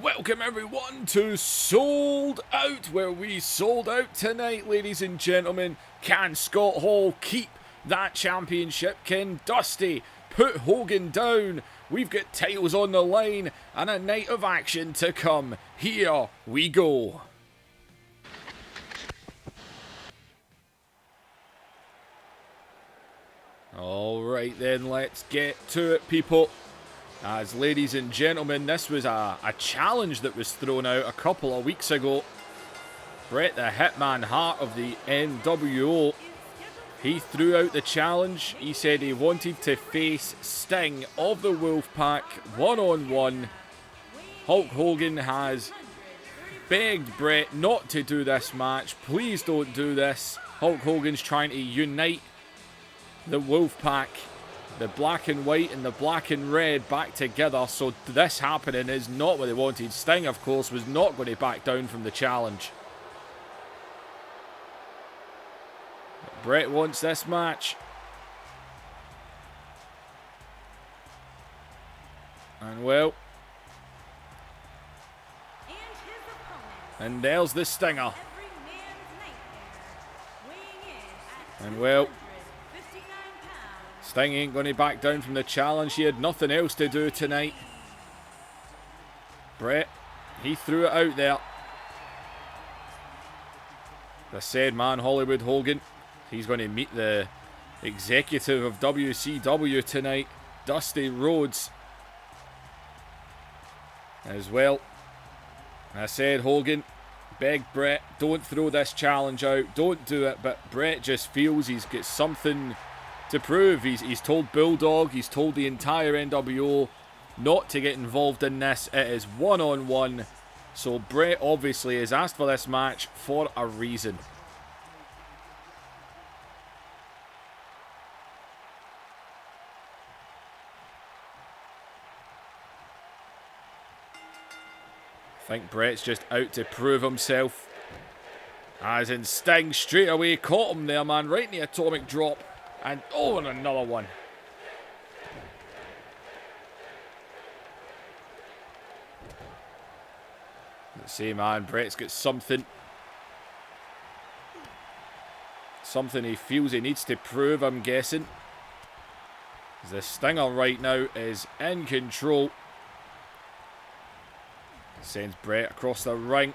Welcome everyone to Souled Out, where we sold out tonight, ladies and gentlemen. Can Scott Hall keep that championship? Can Dusty put Hogan down? We've got titles on the line and a night of action to come. Here we go. Alright then, let's get to it, people. As ladies and gentlemen, this was a challenge that was thrown out a couple of weeks ago. Bret the Hitman Hart of the NWO, he threw out the challenge. He said he wanted to face Sting of the Wolfpack one-on-one. Hulk Hogan has begged Bret not to do this match. Please don't do this. Hulk Hogan's trying to unite the Wolfpack, the black and white and the black and red, back together. So this happening is not what they wanted. Sting, of course, was not going to back down from the challenge. But Bret wants this match. And well, and there's the stinger. And well, Sting ain't going to back down from the challenge. He had nothing else to do tonight. Bret, he threw it out there. The said man, Hollywood Hogan, he's going to meet the executive of WCW tonight, Dusty Rhodes, as well. I said Hogan begged Bret, don't throw this challenge out, don't do it, but Bret just feels he's got something to prove. He's told Bulldog, he's told the entire NWO not to get involved in this. It is one-on-one. So Bret obviously has asked for this match for a reason. I think Bret's just out to prove himself. As in Sting straight away caught him there, man, right in the atomic drop. And oh, and another one. Let's see, man, Bret's got something he feels he needs to prove, I'm guessing. The Stinger right now is in control. Sends Bret across the ring.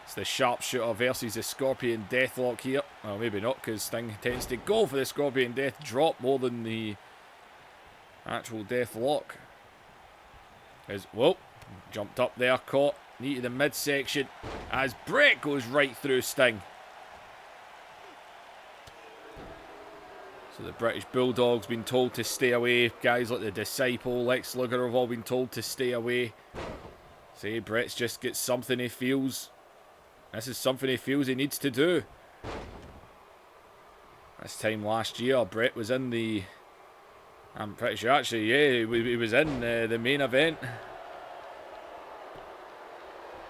It's the Sharpshooter versus the Scorpion Deathlock here. Well, maybe not, because Sting tends to go for the Scorpion Death Drop more than the actual Deathlock. Whoa, jumped up there, caught, knee to the midsection, as Bret goes right through Sting. So the British Bulldog's been told to stay away. Guys like the Disciple, Lex Luger have all been told to stay away. See, Bret's just got something he feels. This is something he feels he needs to do. This time last year, Bret was in the... I'm pretty sure, actually, yeah, he was in the main event.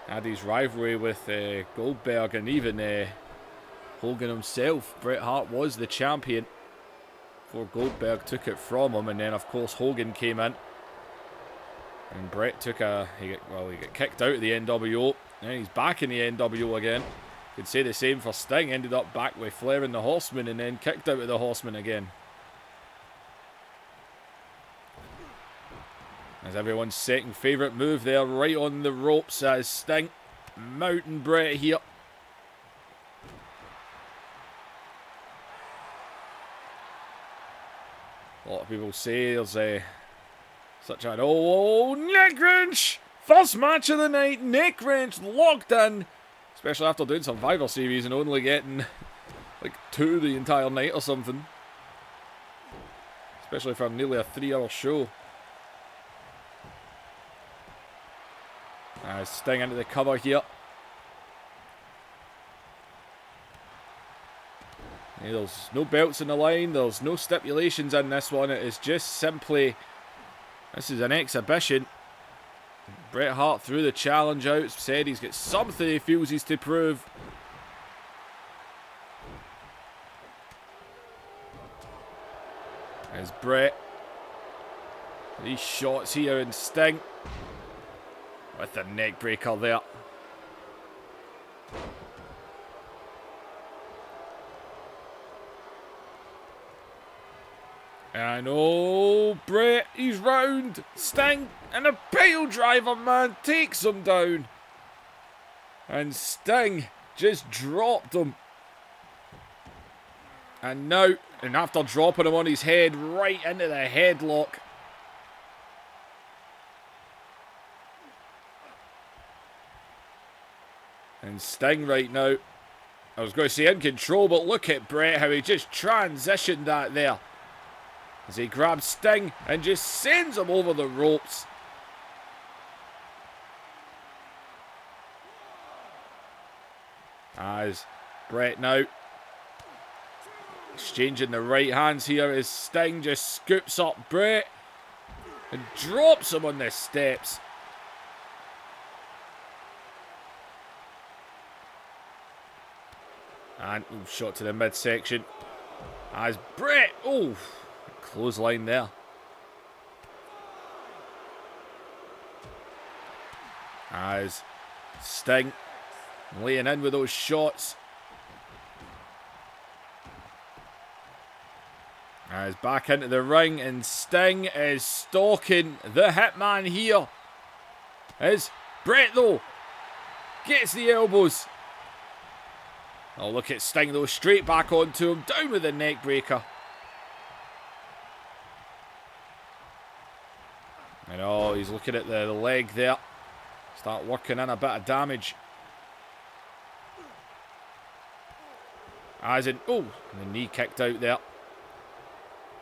Had his rivalry with Goldberg, and even Hogan himself. Bret Hart was the champion before Goldberg took it from him, and then, of course, Hogan came in. And Bret took he got kicked out of the NWO. And he's back in the NWO again. Could say the same for Sting. Ended up back with Flair and the Horsemen, and then kicked out of the Horsemen again. As everyone's second favourite move there, right on the ropes, as Sting mounting Bret here. A lot of people say there's such an neck wrench! First match of the night, neck wrench locked in. Especially after doing Survivor Series and only getting like 2 the entire night or something. Especially for nearly a 3-hour show. Sting into the cover here. Yeah, there's no belts in the line. There's no stipulations in this one. It is just simply... This is an exhibition. Bret Hart threw the challenge out, said he's got something he feels he's to prove. There's Bret. These shots here in Sting. with the neck breaker there. And oh, Bret, he's round. Sting and a pile driver, man, takes him down. And Sting just dropped him. And now, and after dropping him on his head, right into the headlock. And Sting right now, I was going to say in control, but look at Bret, how he just transitioned that there. As he grabs Sting and just sends him over the ropes. As Bret now exchanging the right hands here as Sting just scoops up Bret and drops him on the steps. And shot to the midsection as Bret, oh, clothesline there. As Sting laying in with those shots. As back into the ring, and Sting is stalking the Hitman here. As Bret though gets the elbows. Oh, look at Sting though, straight back onto him, down with the neck breaker. And oh, he's looking at the leg there. Start working in a bit of damage. As in, oh, the knee kicked out there.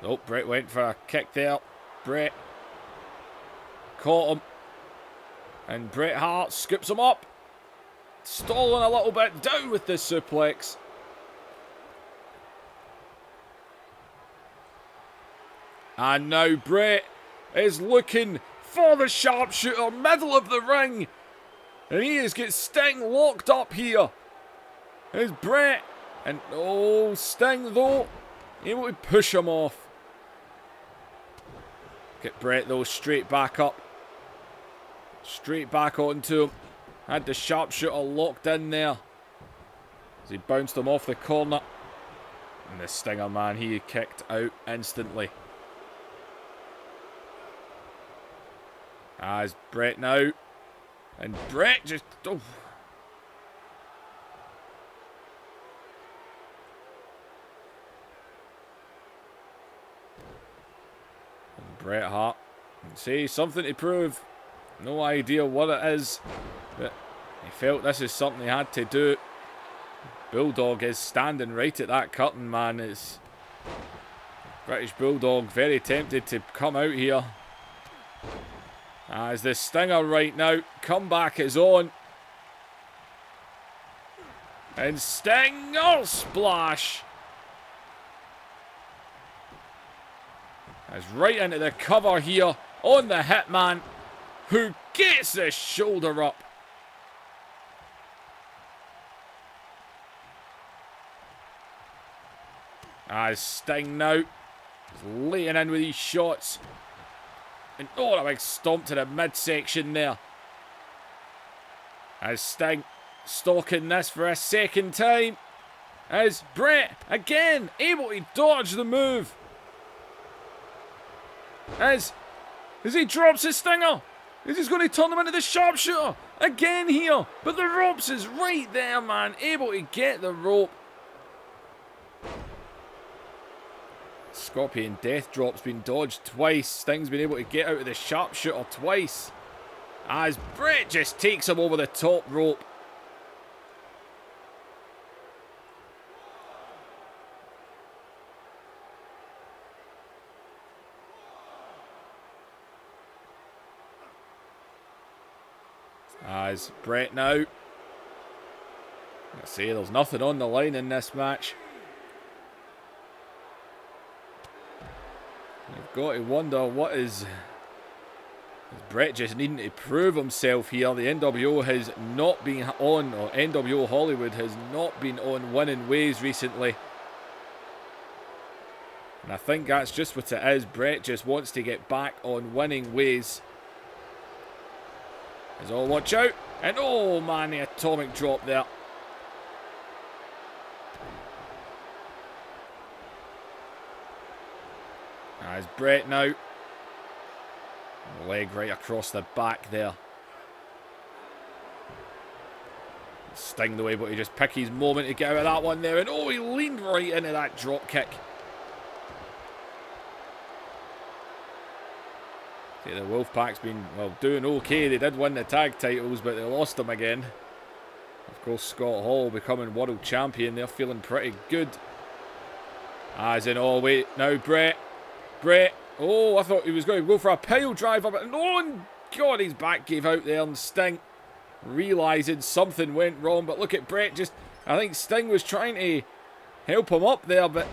Oh, Bret went for a kick there. Bret caught him. And Bret Hart scoops him up. Stalling a little bit, down with the suplex. And now Bret is looking for the sharpshooter, middle of the ring. And he has got Sting locked up here. There's Bret. And oh, Sting though, able to push him off. Get Bret though straight back up. Straight back onto him. Had the sharpshooter locked in there. As he bounced him off the corner. And the Stinger, man, he kicked out instantly. As Bret now. And Bret just... Oh. And Bret Hart. Say something to prove. No idea what it is. But he felt this is something he had to do. Bulldog is standing right at that curtain, man. It's British Bulldog very tempted to come out here. As the Stinger right now, comeback is on. And Sting, oh, splash. As right into the cover here on the Hitman, who gets the shoulder up. As Sting now is laying in with these shots. And oh, a big stomp to the midsection there. As Sting stalking this for a second time. As Bret again able to dodge the move. As he drops his Stinger. Is he going to turn him into the sharpshooter again here? But the ropes is right there, man. Able to get the rope. Scorpion Death Drop's been dodged twice. Sting's been able to get out of the sharpshooter twice. As Bret just takes him over the top rope. As Bret now. I say there's nothing on the line in this match. You've got to wonder what is Bret just needing to prove himself here. The NWO has not been on, or NWO Hollywood has not been on winning ways recently. And I think that's just what it is. Bret just wants to get back on winning ways. As all watch out. And oh man, the atomic drop there. As Bret now. Leg right across the back there. Sting though able to just pick his moment to get out of that one there. And oh, he leaned right into that drop kick. See, the Wolfpack's been, well, doing okay. They did win the tag titles, but they lost them again. Of course, Scott Hall becoming world champion. They're feeling pretty good. As in, oh, wait. Now, Bret. Oh, I thought he was going to go for a pile driver, but no, and God, his back gave out there. And Sting, realising something went wrong. But look at Bret just, I think Sting was trying to help him up there, but,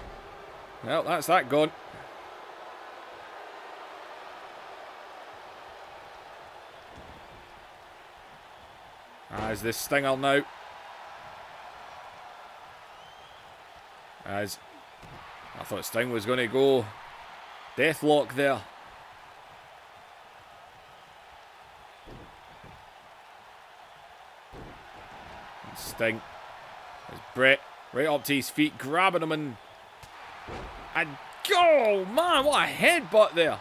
well, that's that gone. As this Stinger now. As I thought Sting was going to go deathlock there. And Sting. As Bret right up to his feet, grabbing him and oh man, what a headbutt there.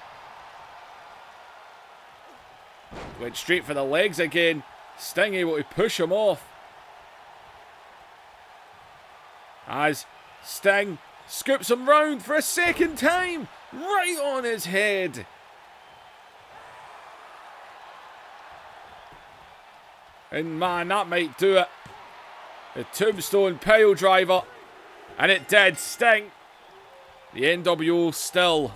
Went straight for the legs again. Sting able to push him off. As Sting scoops him round for a second time. Right on his head. And man, that might do it. The tombstone pile driver. And it did. Sting. The NWO still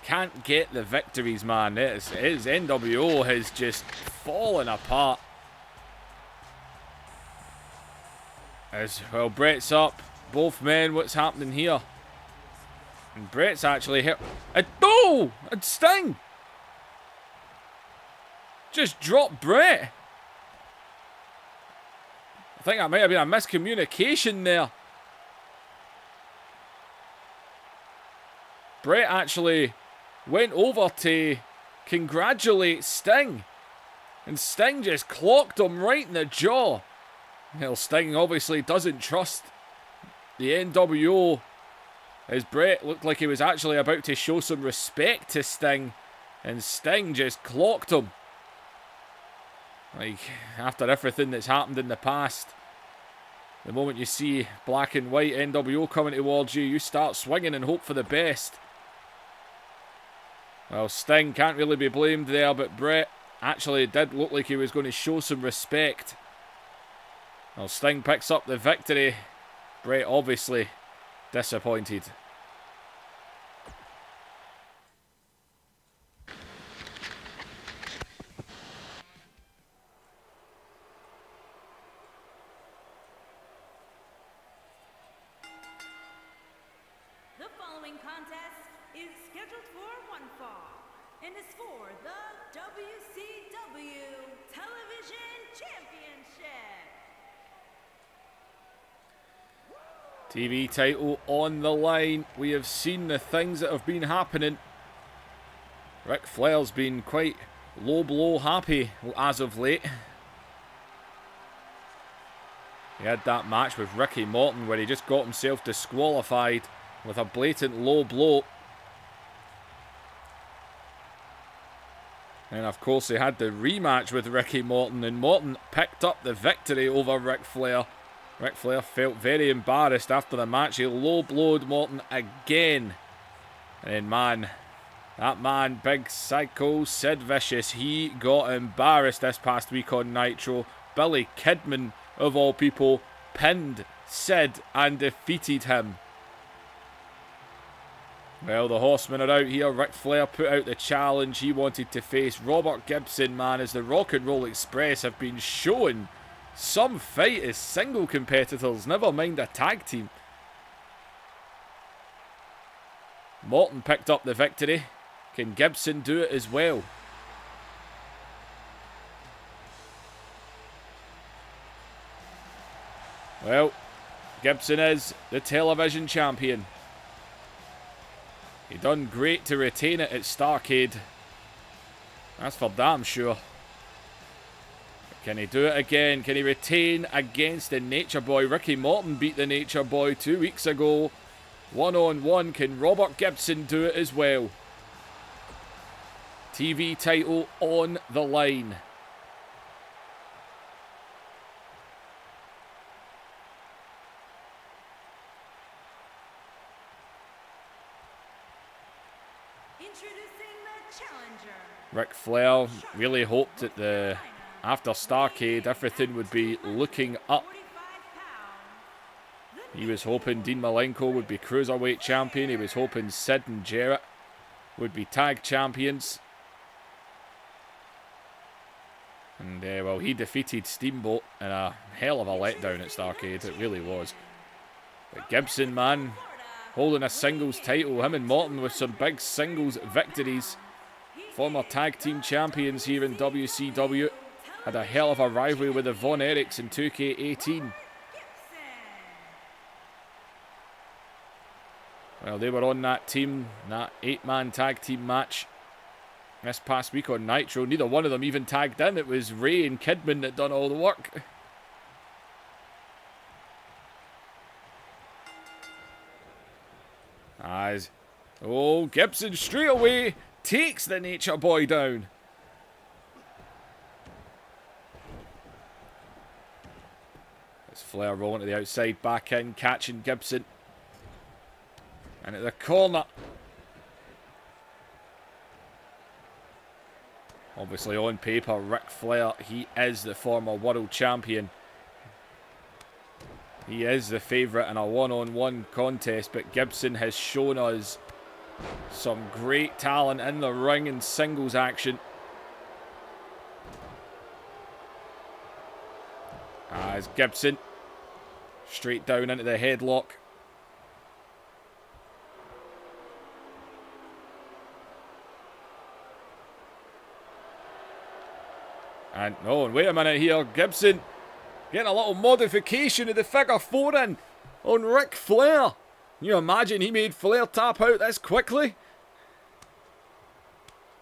can't get the victories, man. His NWO has just fallen apart. As well, Bret's up. Both men, what's happening here? And Bret's actually hit. Oh! And Sting! Just dropped Bret. I think that might have been a miscommunication there. Bret actually went over to congratulate Sting. And Sting just clocked him right in the jaw. Well, Sting obviously doesn't trust the NWO. As Bret looked like he was actually about to show some respect to Sting. And Sting just clocked him. Like, after everything that's happened in the past, the moment you see black and white NWO coming towards you, you start swinging and hope for the best. Well, Sting can't really be blamed there, but Bret actually did look like he was going to show some respect. Well, Sting picks up the victory. Bret obviously disappointed. The following contest is scheduled for one fall and is for the WCW Television Championship. TV title on the line. We have seen the things that have been happening. Ric Flair's been quite low blow happy as of late. He had that match with Ricky Morton where he just got himself disqualified with a blatant low blow. And of course he had the rematch with Ricky Morton, and Morton picked up the victory over Ric Flair. Ric Flair felt very embarrassed after the match. He low-blowed Morton again. And man, that man, Big Psycho Sid Vicious, he got embarrassed this past week on Nitro. Billy Kidman, of all people, pinned Sid and defeated him. Well, the Horsemen are out here. Ric Flair put out the challenge. He wanted to face Robert Gibson, man, as the Rock and Roll Express have been showing some fight as single competitors, never mind a tag team. Morton picked up the victory. Can Gibson do it as well? Well, Gibson is the television champion. He done great to retain it at Starrcade. That's for damn sure. Can he do it again? Can he retain against the Nature Boy? Ricky Morton beat the Nature Boy 2 weeks ago. 1-on-1. Can Robert Gibson do it as well? TV title on the line. Introducing the challenger. Ric Flair really hoped that after Starrcade everything would be looking up. He was hoping Dean Malenko would be Cruiserweight champion. He was hoping Sid and Jarrett would be tag champions. And, well, he defeated Steamboat in a hell of a letdown at Starrcade. It really was. But Gibson, man, holding a singles title. Him and Morton with some big singles victories. Former tag team champions here in WCW. Had a hell of a rivalry with the Von Erichs in 2K18. Well, they were on that team, that 8-man tag team match this past week on Nitro. Neither one of them even tagged in. It was Ray and Kidman that done all the work. Gibson straight away takes the Nature Boy down. It's Flair rolling to the outside, back in, catching Gibson. And at the corner. Obviously on paper, Ric Flair, he is the former world champion. He is the favourite in a one-on-one contest, but Gibson has shown us some great talent in the ring and singles action. As Gibson straight down into the headlock. And, wait a minute here. Gibson getting a little modification of the figure 4 in on Ric Flair. Can you imagine he made Flair tap out this quickly?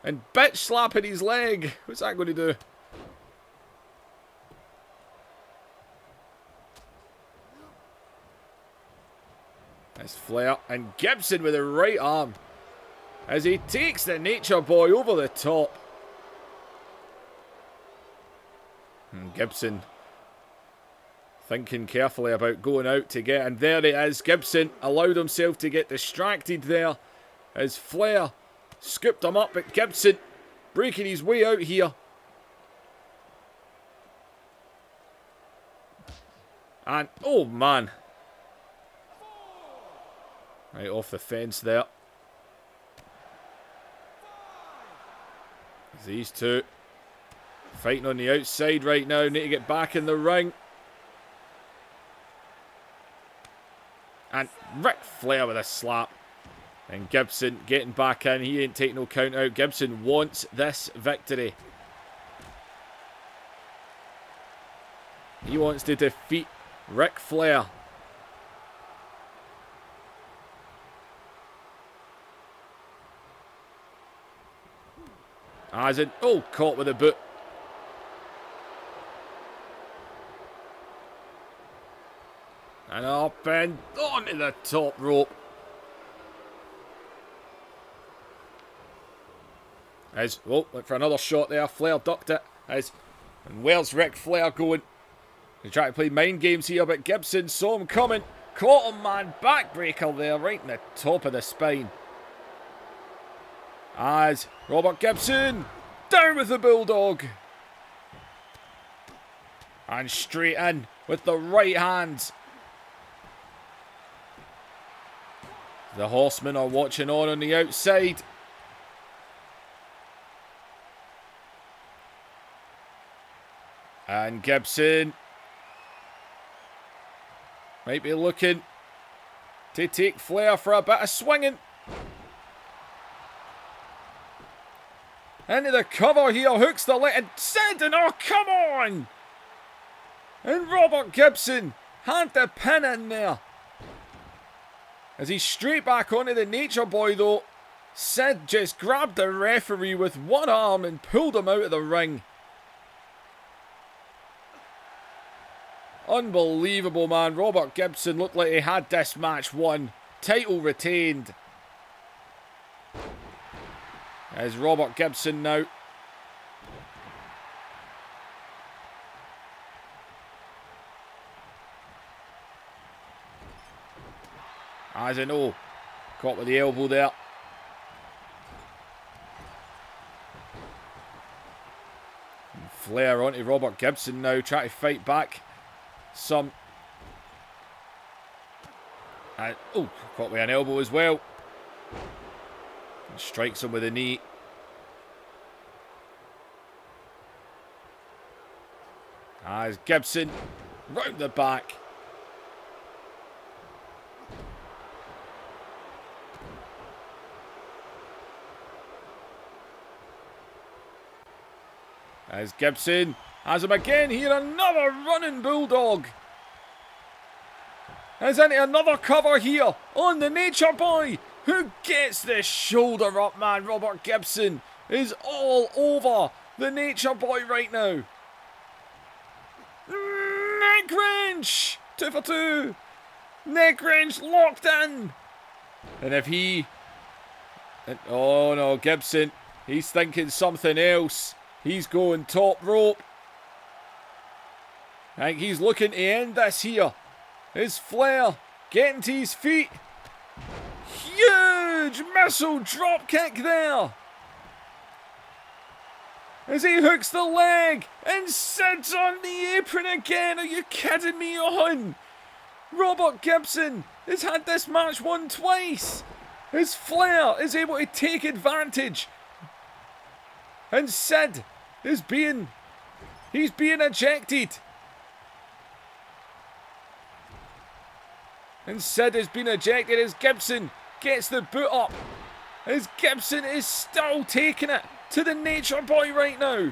And bitch slapping his leg. What's that going to do? That's Flair and Gibson with the right arm as he takes the Nature Boy over the top. And Gibson thinking carefully about going out to get, and there he is. Gibson allowed himself to get distracted there as Flair scooped him up, but Gibson breaking his way out here. And, oh man. Right off the fence there. These two fighting on the outside right now. Need to get back in the ring. And Ric Flair with a slap. And Gibson getting back in. He ain't taking no count out. Gibson wants this victory. He wants to defeat Ric Flair. As in, caught with a boot. And up and onto the top rope. As, look for another shot there. Flair ducked it. And where's Ric Flair going? He's trying to play mind games here, but Gibson saw him coming. Caught him, man. Backbreaker there, right in the top of the spine. As Robert Gibson down with the Bulldog. And straight in with the right hands. The Horsemen are watching on the outside. And Gibson might be looking to take Flair for a bit of swinging. Into the cover here, hooks the leg and sending, come on! And Robert Gibson had the pin in there. As he's straight back onto the Nature Boy though, Sid just grabbed the referee with one arm and pulled him out of the ring. Unbelievable, man. Robert Gibson looked like he had this match won. Title retained. There's Robert Gibson now. As I know, caught with the elbow there. And Flair onto Robert Gibson now, trying to fight back some. And, oh, caught with an elbow as well. And strikes him with a knee. As Gibson round the back. As Gibson has him again here, another running bulldog. As into another cover here on the Nature Boy, who gets the shoulder up, man. Robert Gibson is all over the Nature Boy right now. Neck wrench! 2 for 2. Neck wrench locked in. And if he... Oh no, Gibson, he's thinking something else. He's going top rope. I think he's looking to end this here. Is Flair getting to his feet? Huge missile drop kick there. As he hooks the leg and sits on the apron again. Are you kidding me on? Robert Gibson has had this match won twice. As Flair is able to take advantage. And Sid is being ejected. And Sid has been ejected as Gibson gets the boot up. As Gibson is still taking it to the Nature Boy right now.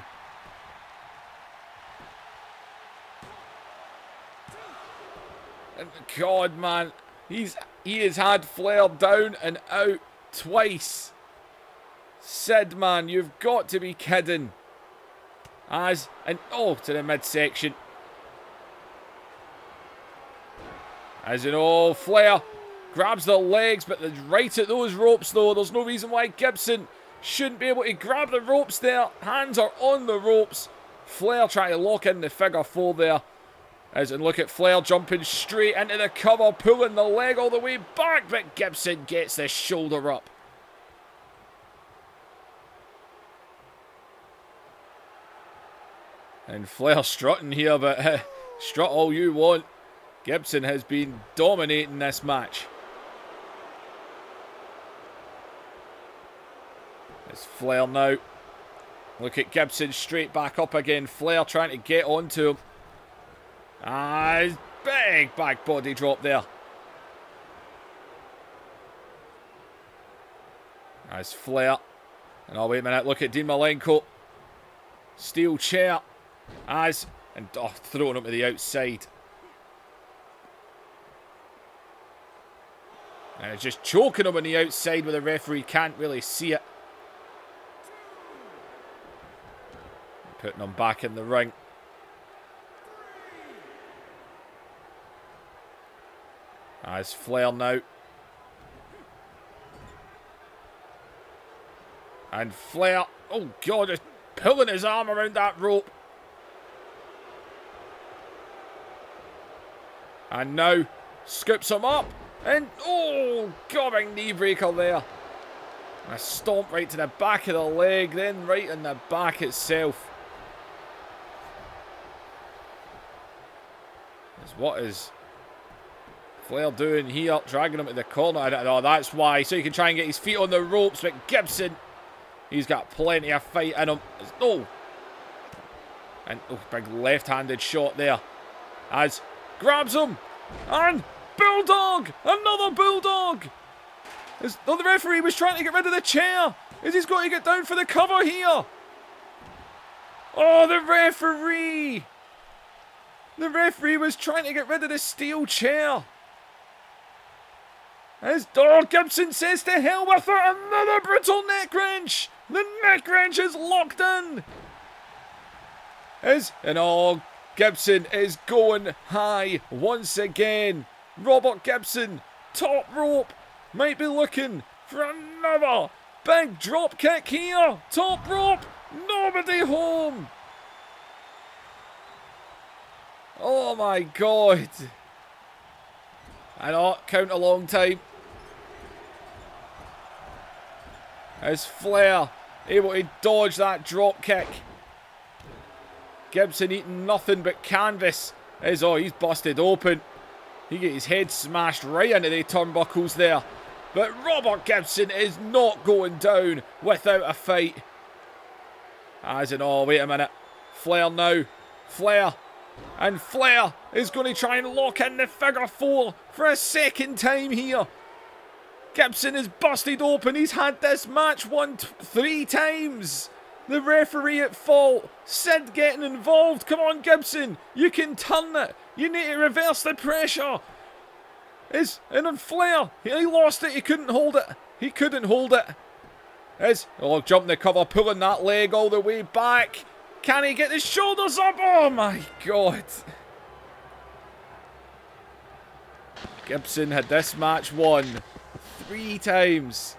And God, man, he has had Flair down and out twice. Sid, man, you've got to be kidding. To the midsection. As in, Flair grabs the legs, but right at those ropes, though. There's no reason why Gibson shouldn't be able to grab the ropes there. Hands are on the ropes. Flair trying to lock in the figure 4 there. As in, look at Flair jumping straight into the cover, pulling the leg all the way back, but Gibson gets the shoulder up. And Flair strutting here, but strut all you want. Gibson has been dominating this match. It's Flair now. Look at Gibson straight back up again. Flair trying to get onto him. Big back body drop there. As Flair. And wait a minute, look at Dean Malenko. Steel chair. Throwing him to the outside. And just choking him on the outside where the referee can't really see it. Putting him back in the ring. As Flair now. And Flair, oh God, just pulling his arm around that rope. And now scoops him up. And, God, big knee breaker there. And a stomp right to the back of the leg, then right in the back itself. What is Flair doing here? Dragging him to the corner. I don't know, that's why. So he can try and get his feet on the ropes. But Gibson, he's got plenty of fight in him. And, big left-handed shot there. As grabs him. And Bulldog! Another Bulldog! The referee was trying to get rid of the chair. He's got to get down for the cover here. Oh, the referee! The referee was trying to get rid of the steel chair. As Gibson says to hell with it. Another brutal neck wrench. The neck wrench is locked in. Gibson is going high once again. Robert Gibson, top rope, might be looking for another big drop kick here. Top rope, nobody home. Oh my God. I know, count a long time. As Flair able to dodge that drop kick. Gibson eating nothing but canvas. He's busted open. He get his head smashed right into the turnbuckles there. But Robert Gibson is not going down without a fight. As in, oh, wait a minute. Flair now. Flair. And Flair is going to try and lock in the figure 4 for a second time here. Gibson is busted open. He's had this match won 3 times. The referee at fault. Sid getting involved. Come on, Gibson. You can turn it. You need to reverse the pressure. And then Flair. He lost it. He couldn't hold it. He couldn't hold it. Jumping the cover. Pulling that leg all the way back. Can he get his shoulders up? Oh my God. Gibson had this match won 3 times.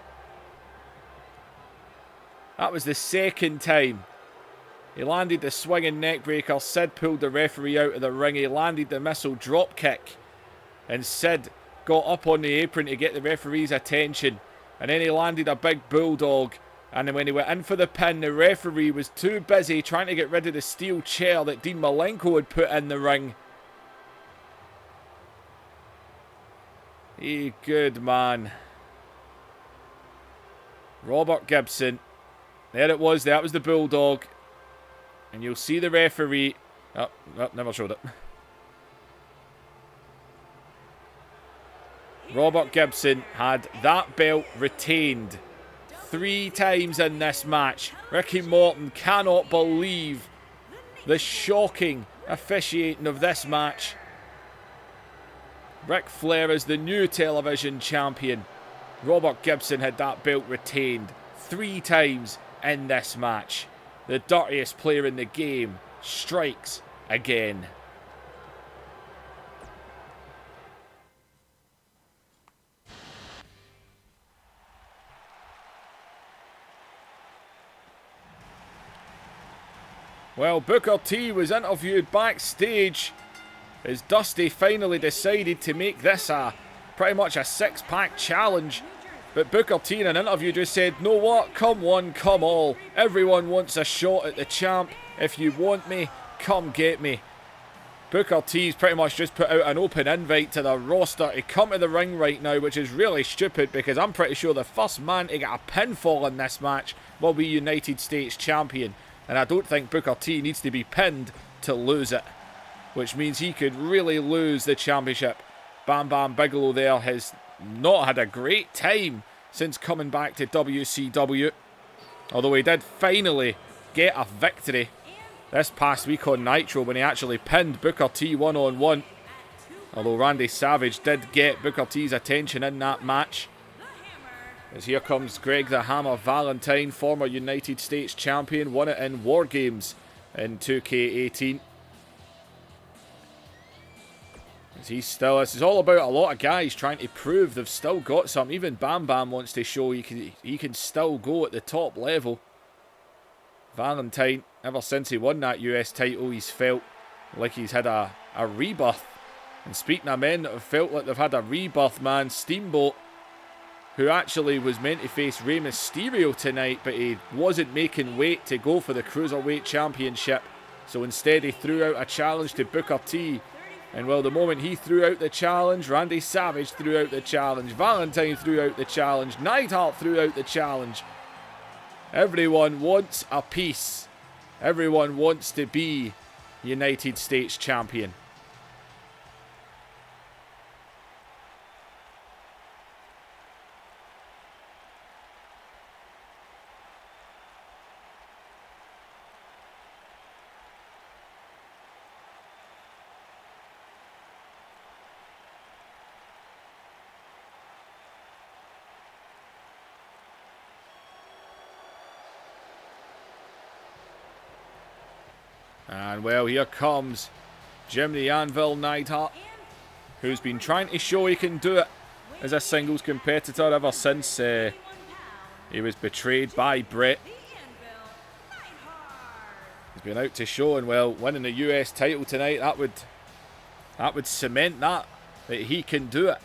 That was the second time. He landed the swinging neckbreaker. Sid pulled the referee out of the ring. He landed the missile drop kick. And Sid got up on the apron to get the referee's attention. And then he landed a big bulldog. And then when he went in for the pin, the referee was too busy trying to get rid of the steel chair that Dean Malenko had put in the ring. Good man. Robert Gibson. There it was. That was the bulldog. And you'll see the referee. Oh, never showed it. Robert Gibson had that belt retained 3 times in this match. Ricky Morton cannot believe the shocking officiating of this match. Ric Flair is the new television champion. Robert Gibson had that belt retained 3 times in this match. The dirtiest player in the game strikes again. Well, Booker T was interviewed backstage as Dusty finally decided to make this pretty much a 6-pack challenge. But Booker T in an interview just said, "Know what? Come one, come all. Everyone wants a shot at the champ. If you want me, come get me." Booker T's pretty much just put out an open invite to the roster to come to the ring right now, which is really stupid because I'm pretty sure the first man to get a pinfall in this match will be United States champion. And I don't think Booker T needs to be pinned to lose it, which means he could really lose the championship. Bam Bam Bigelow there has not had a great time since coming back to WCW, although he did finally get a victory this past week on Nitro when he actually pinned Booker T one-on-one. Although Randy Savage did get Booker T's attention in that match. As here comes Greg the Hammer Valentine, former United States champion, won it in War Games in 2K18. This is all about a lot of guys trying to prove they've still got something. Even Bam Bam wants to show he can still go at the top level. Valentine, ever since he won that US title, he's felt like he's had a rebirth. And speaking of men that have felt like they've had a rebirth, man, Steamboat, who actually was meant to face Rey Mysterio tonight, but he wasn't making weight to go for the Cruiserweight Championship. So instead he threw out a challenge to Booker T. And well, the moment he threw out the challenge, Randy Savage threw out the challenge, Valentine threw out the challenge, Neidhart threw out the challenge. Everyone wants a piece. Everyone wants to be United States champion. And well, here comes Jim the Anvil Neidhart, who's been trying to show he can do it as a singles competitor ever since he was betrayed by Bret. He's been out to show, and well, winning the US title tonight, that would cement that he can do it.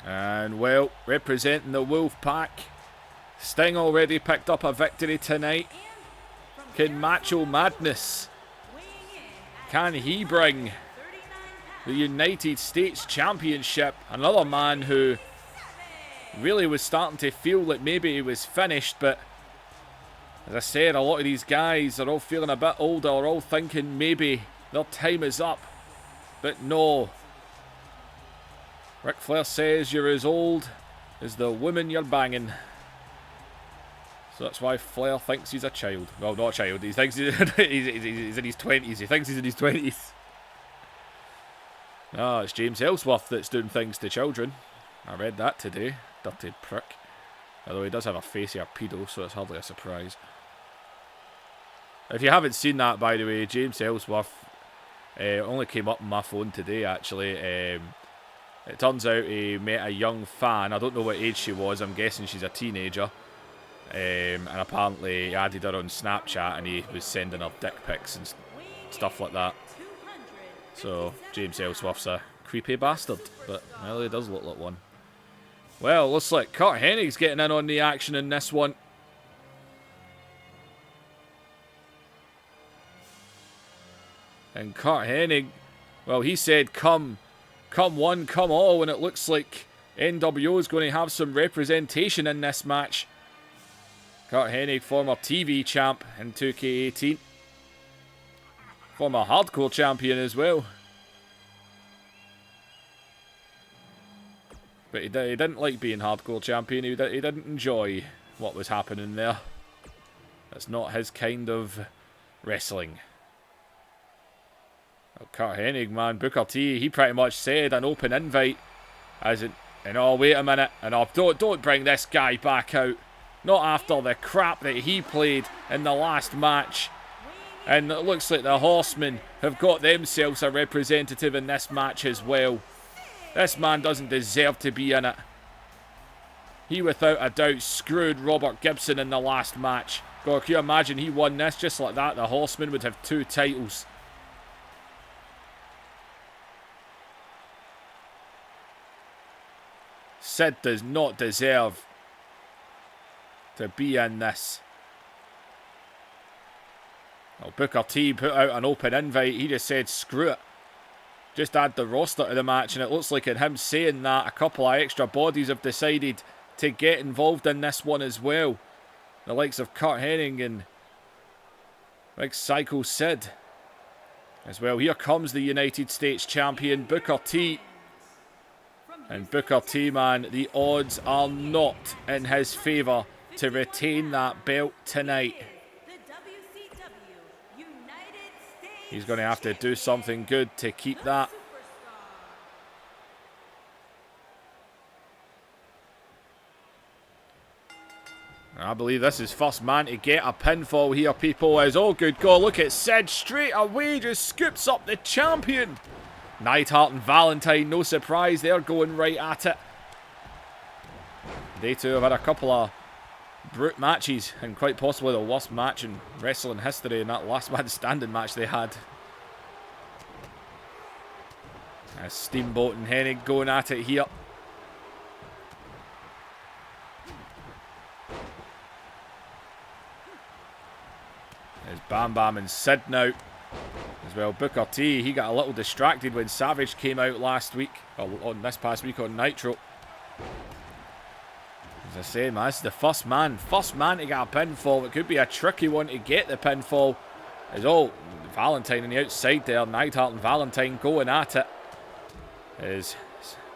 And well, representing the Wolf Pack, Sting already picked up a victory tonight. Can Macho Madness, can he bring the United States Championship? Another man who really was starting to feel like maybe he was finished, but as I said, a lot of these guys are all feeling a bit older, are all thinking maybe their time is up, but no. Ric Flair says you're as old as the woman you're banging. So that's why Flair thinks he's a child. Well, not a child. He thinks he's in his 20s. He thinks he's in his 20s. No, it's James Ellsworth that's doing things to children. I read that today. Dirty prick. Although he does have a face of a pedo, so it's hardly a surprise. If you haven't seen that, by the way, James Ellsworth only came up on my phone today, actually. It turns out he met a young fan. I don't know what age she was. I'm guessing she's a teenager. And apparently he added her on Snapchat and he was sending her dick pics and stuff like that. So James Ellsworth's a creepy bastard. But well, he does look like one. Well, looks like Curt Hennig's getting in on the action in this one. And Curt Hennig, well, he said come one, come all, and it looks like NWO is going to have some representation in this match. Curt Hennig, former TV champ in 2K18. Former hardcore champion as well. But he didn't like being hardcore champion. He didn't enjoy what was happening there. That's not his kind of wrestling. Well, Curt Hennig, man, Booker T, he pretty much said an open invite. As in, oh, wait a minute. And oh, don't bring this guy back out. Not after the crap that he played in the last match. And it looks like the Horsemen have got themselves a representative in this match as well. This man doesn't deserve to be in it. He, without a doubt, screwed Robert Gibson in the last match. God, can you imagine he won this just like that? The Horsemen would have 2 titles. Sid does not deserve to be in this. Well, Booker T put out an open invite. He just said, screw it. Just add the roster to the match. And it looks like in him saying that, a couple of extra bodies have decided to get involved in this one as well. The likes of Curt Hennig and Big Psycho Sid as well. Here comes the United States Champion, Booker T. And Booker T, man, the odds are not in his favour to retain that belt tonight. He's going to have to do something good to keep that. I believe this is first man to get a pinfall here, people. As oh good God, look at Sid straight away, just scoops up the champion. Neidhart and Valentine, no surprise, they're going right at it. They too have had a couple of brute matches, and quite possibly the worst match in wrestling history in that last man standing match they had. As Steamboat and Hennig going at it here. There's Bam Bam and Sid now. As well, Booker T, he got a little distracted when Savage came out last week, or on this past week on Nitro. As I say, man, this is the first man to get a pinfall. It could be a tricky one to get the pinfall. As all Valentine on the outside there. Neidhart and Valentine going at it. Is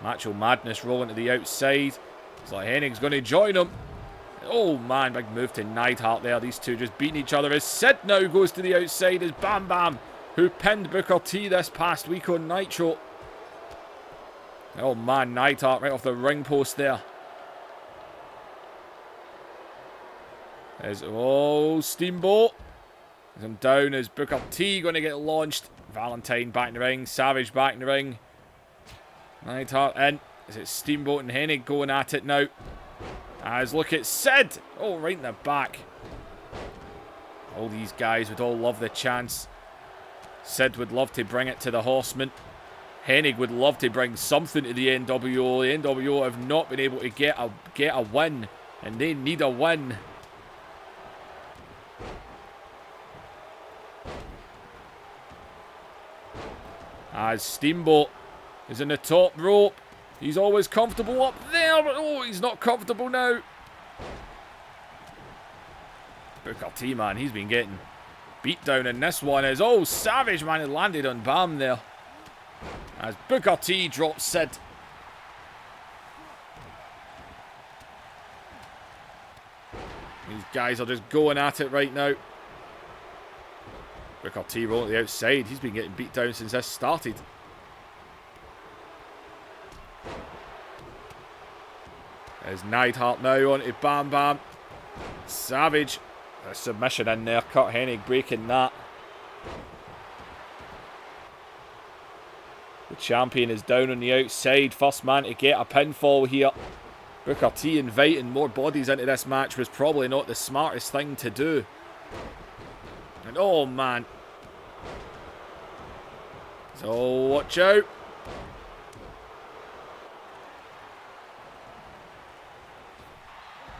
Macho Madness rolling to the outside. It's like Hennig's going to join him. Oh man, big move to Neidhart there. These two just beating each other. As Sid now goes to the outside as Bam Bam, who pinned Booker T this past week on Nitro. Oh man, Neidhart right off the ring post there. There's, oh, Steamboat. Him down as Booker T going to get launched. Valentine back in the ring. Savage back in the ring. Neidhart in. Is it Steamboat and Hennig going at it now? As look at Sid. Oh, right in the back. All these guys would all love the chance. Sid would love to bring it to the Horsemen. Hennig would love to bring something to the NWO. The NWO have not been able to get a win. And they need a win. As Steamboat is in the top rope. He's always comfortable up there, but oh, he's not comfortable now. Booker T, man, he's been getting beat down in this one. As oh, Savage, man, it landed on Bam there. As Booker T drops Sid. These guys are just going at it right now. Booker T rolling to the outside. He's been getting beat down since this started. There's Neidhart now on to Bam Bam. Savage. A submission in there. Kurt Hennig breaking that. The champion is down on the outside. First man to get a pinfall here. Booker T inviting more bodies into this match was probably not the smartest thing to do. And oh man. So watch out.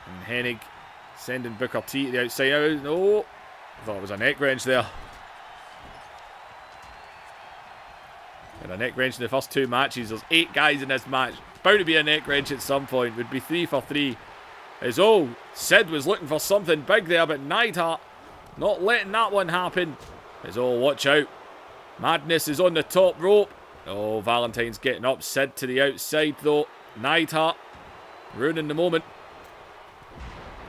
And Hennig sending Booker T to the outside. Oh, I thought it was a neck wrench there. And a neck wrench in the first two matches. There's 8 guys in this match. Bound to be a neck wrench at some point. Would be 3 for 3. As oh, Sid was looking for something big there, but Neidhart not letting that one happen. As oh, watch out. Madness is on the top rope. Oh, Valentine's getting up. Sid to the outside though. Neidhart ruining the moment.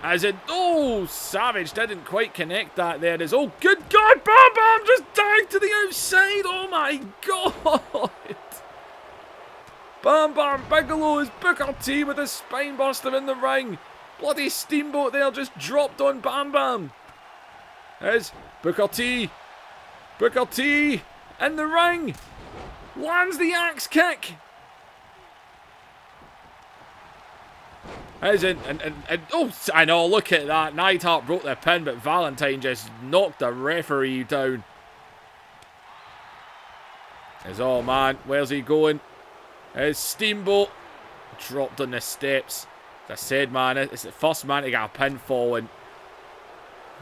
As in, oh, Savage didn't quite connect that there. As oh, good God, Bam Bam just dived to the outside. Oh my God. Bam Bam Bigelow is Booker T with a spinebuster in the ring. Bloody Steamboat there just dropped on Bam Bam. As Booker T in the ring. Lands the axe kick. As in, and oh, I know, look at that. Neidhart broke the pin, but Valentine just knocked the referee down. As oh man, where's he going? As Steamboat dropped on the steps. As I said, man, it's the first man to get a pinfall, and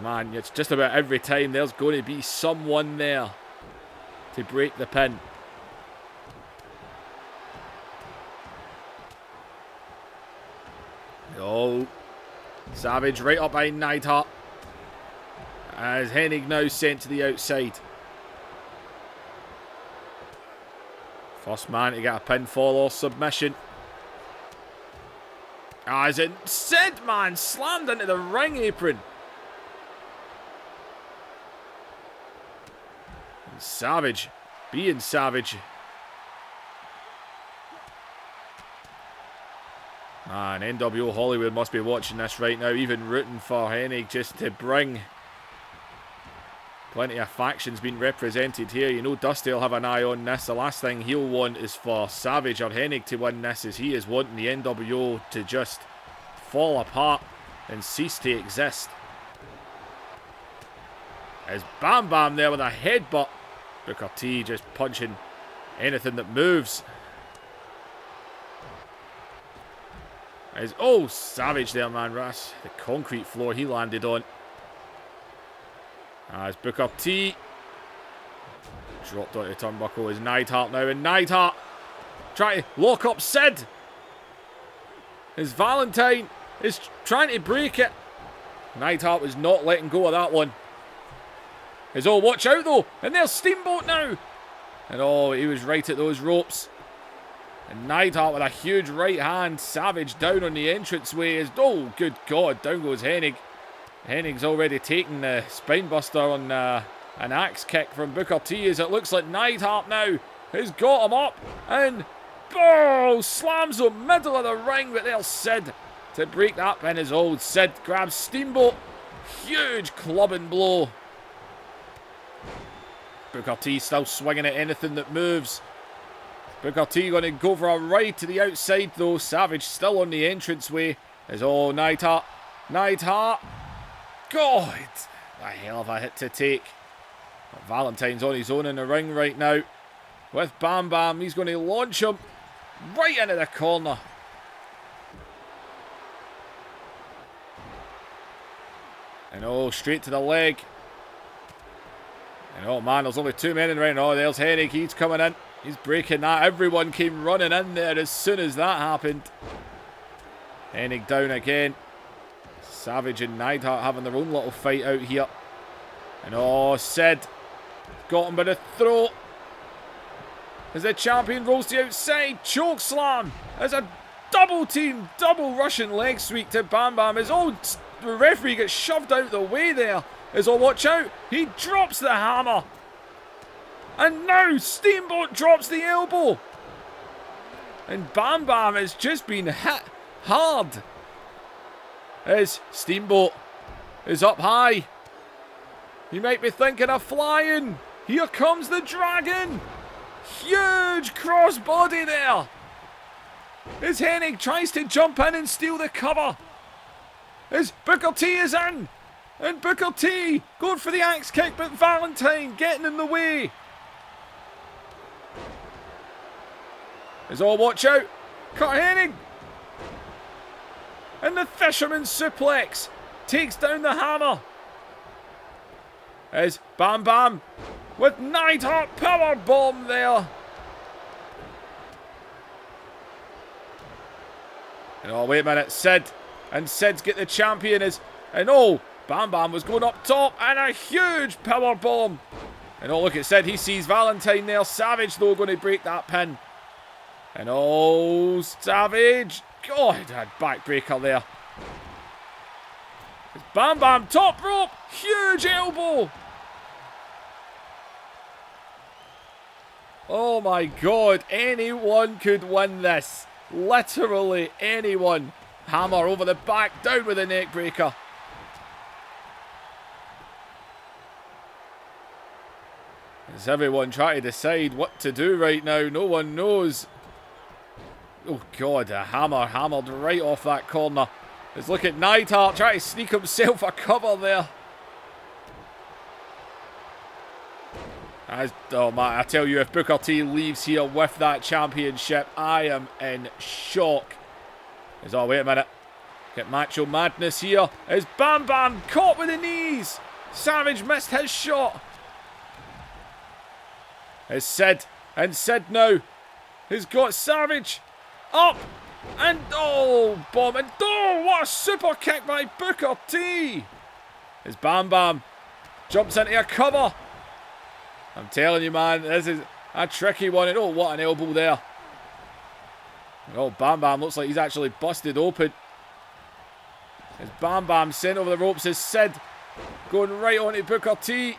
man, it's just about every time there's going to be someone there to break the pin. Oh, Savage right up behind Neidhart. As Hennig now sent to the outside. First man to get a pinfall or submission. As in Sid, man, slammed into the ring apron. And Savage, being Savage. Man, NWO Hollywood must be watching this right now, even rooting for Hennig just to bring plenty of factions being represented here. You know Dusty will have an eye on this. The last thing he'll want is for Savage or Hennig to win this, as he is wanting the NWO to just fall apart and cease to exist. As Bam Bam there with a headbutt. Booker T just punching anything that moves. As oh, Savage there, man. Russ, the concrete floor he landed on. As Booker T dropped onto the turnbuckle is Neidhart now, and Neidhart trying to lock up Sid. As Valentine is trying to break it. Neidhart was not letting go of that one. As oh, watch out though. And there's Steamboat now. And oh, he was right at those ropes. And Neidhart with a huge right hand. Savage down on the entranceway. As oh, good God, down goes Hennig. Hennig's already taken the spinebuster on an axe kick from Booker T, as it looks like Neidhart now has got him up. And oh, slams him middle of the ring, but there's Sid to break that pin as old Sid grabs Steamboat. Huge clubbing blow. Booker T still swinging at anything that moves. Booker T going to go for a right to the outside though. Savage still on the entranceway. As oh, Neidhart. God, a hell of a hit to take. But Valentine's on his own in the ring right now. With Bam Bam, he's going to launch him right into the corner. And oh, straight to the leg. And oh man, there's only 2 men in the ring. Oh, there's Hennig, he's coming in. He's breaking that. Everyone came running in there as soon as that happened. Hennig down again. Savage and Neidhart having their own little fight out here. And oh, Sid got him by the throat. As the champion rolls to the outside. Choke slam. As a double team, double Russian leg sweep to Bam Bam. As oh, the referee gets shoved out the way there. As oh, watch out. He drops the hammer. And now Steamboat drops the elbow. And Bam Bam has just been hit hard. As Steamboat is up high. He might be thinking of flying. Here comes the dragon. Huge crossbody there. As Hennig tries to jump in and steal the cover. As Booker T is in. And Booker T going for the axe kick, but Valentine getting in the way. As oh, watch out. Kurt Hennig. And the fisherman suplex takes down the hammer. As Bam Bam with Neidhart power bomb there. And oh, wait a minute, Sid. And Sid's get the champion as, and oh, Bam Bam was going up top and a huge power bomb. And oh, look at Sid, he sees Valentine there. Savage though going to break that pin. And oh, Savage. God, a backbreaker there. Bam Bam, top rope, huge elbow. Oh my God, anyone could win this. Literally anyone. Hammer over the back, down with the neck breaker. As everyone trying to decide what to do right now, no one knows. Oh God, a hammer hammered right off that corner. Let's look at Neidhart trying to sneak himself a cover there. Oh man, I tell you, if Booker T leaves here with that championship, I am in shock. Oh, wait a minute. Get Macho Madness here. As Bam Bam caught with the knees. Savage missed his shot. As Sid, and Sid now has got Savage up. And oh, bomb. And oh, what a super kick by Booker T. As Bam Bam jumps into a cover. I'm telling you, man, this is a tricky one. And oh, what an elbow there. Oh, Bam Bam looks like he's actually busted open. As Bam Bam sent over the ropes, as Sid going right onto Booker T.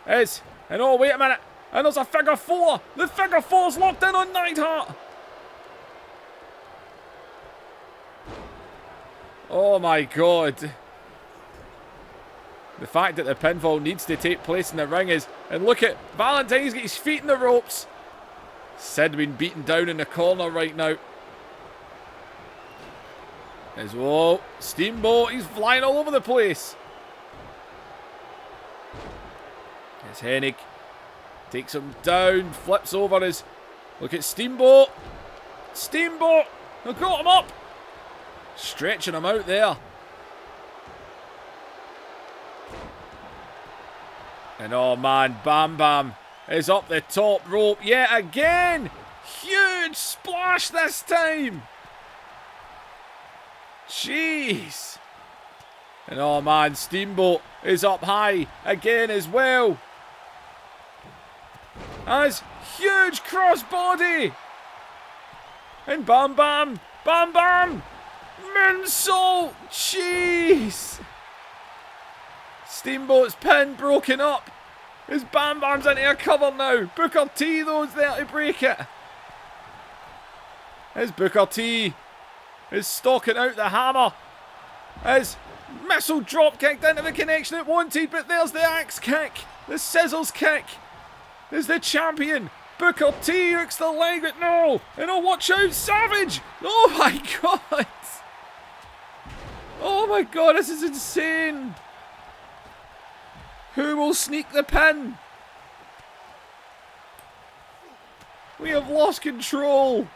And oh, wait a minute. And there's a figure four. The figure four's locked in on Neidhart. Oh my God. The fact that the pinfall needs to take place in the ring is... And look at Valentine's got his feet in the ropes. Sid being beaten down in the corner right now. As whoa, Steamboat, he's flying all over the place. As Hennig takes him down, flips over his... Look at Steamboat. Steamboat, they've got him up. Stretching him out there. And oh man, Bam Bam is up the top rope yet again. Huge splash this time. Jeez. And oh man, Steamboat is up high again as well. As huge crossbody. And Bam Bam, Bam Bam, moonsault, jeez. Steamboat's pin broken up. As Bam Bam's into a cover now. Booker T though is there to break it. As Booker T is stalking out the hammer. As missile drop kicked into the connection it wanted, but there's the axe kick. The scissors kick. There's the champion. Booker T hooks the leg, but no. And oh, watch out, Savage. Oh my god. Oh my god, this is insane. Who will sneak the pin? We have lost control.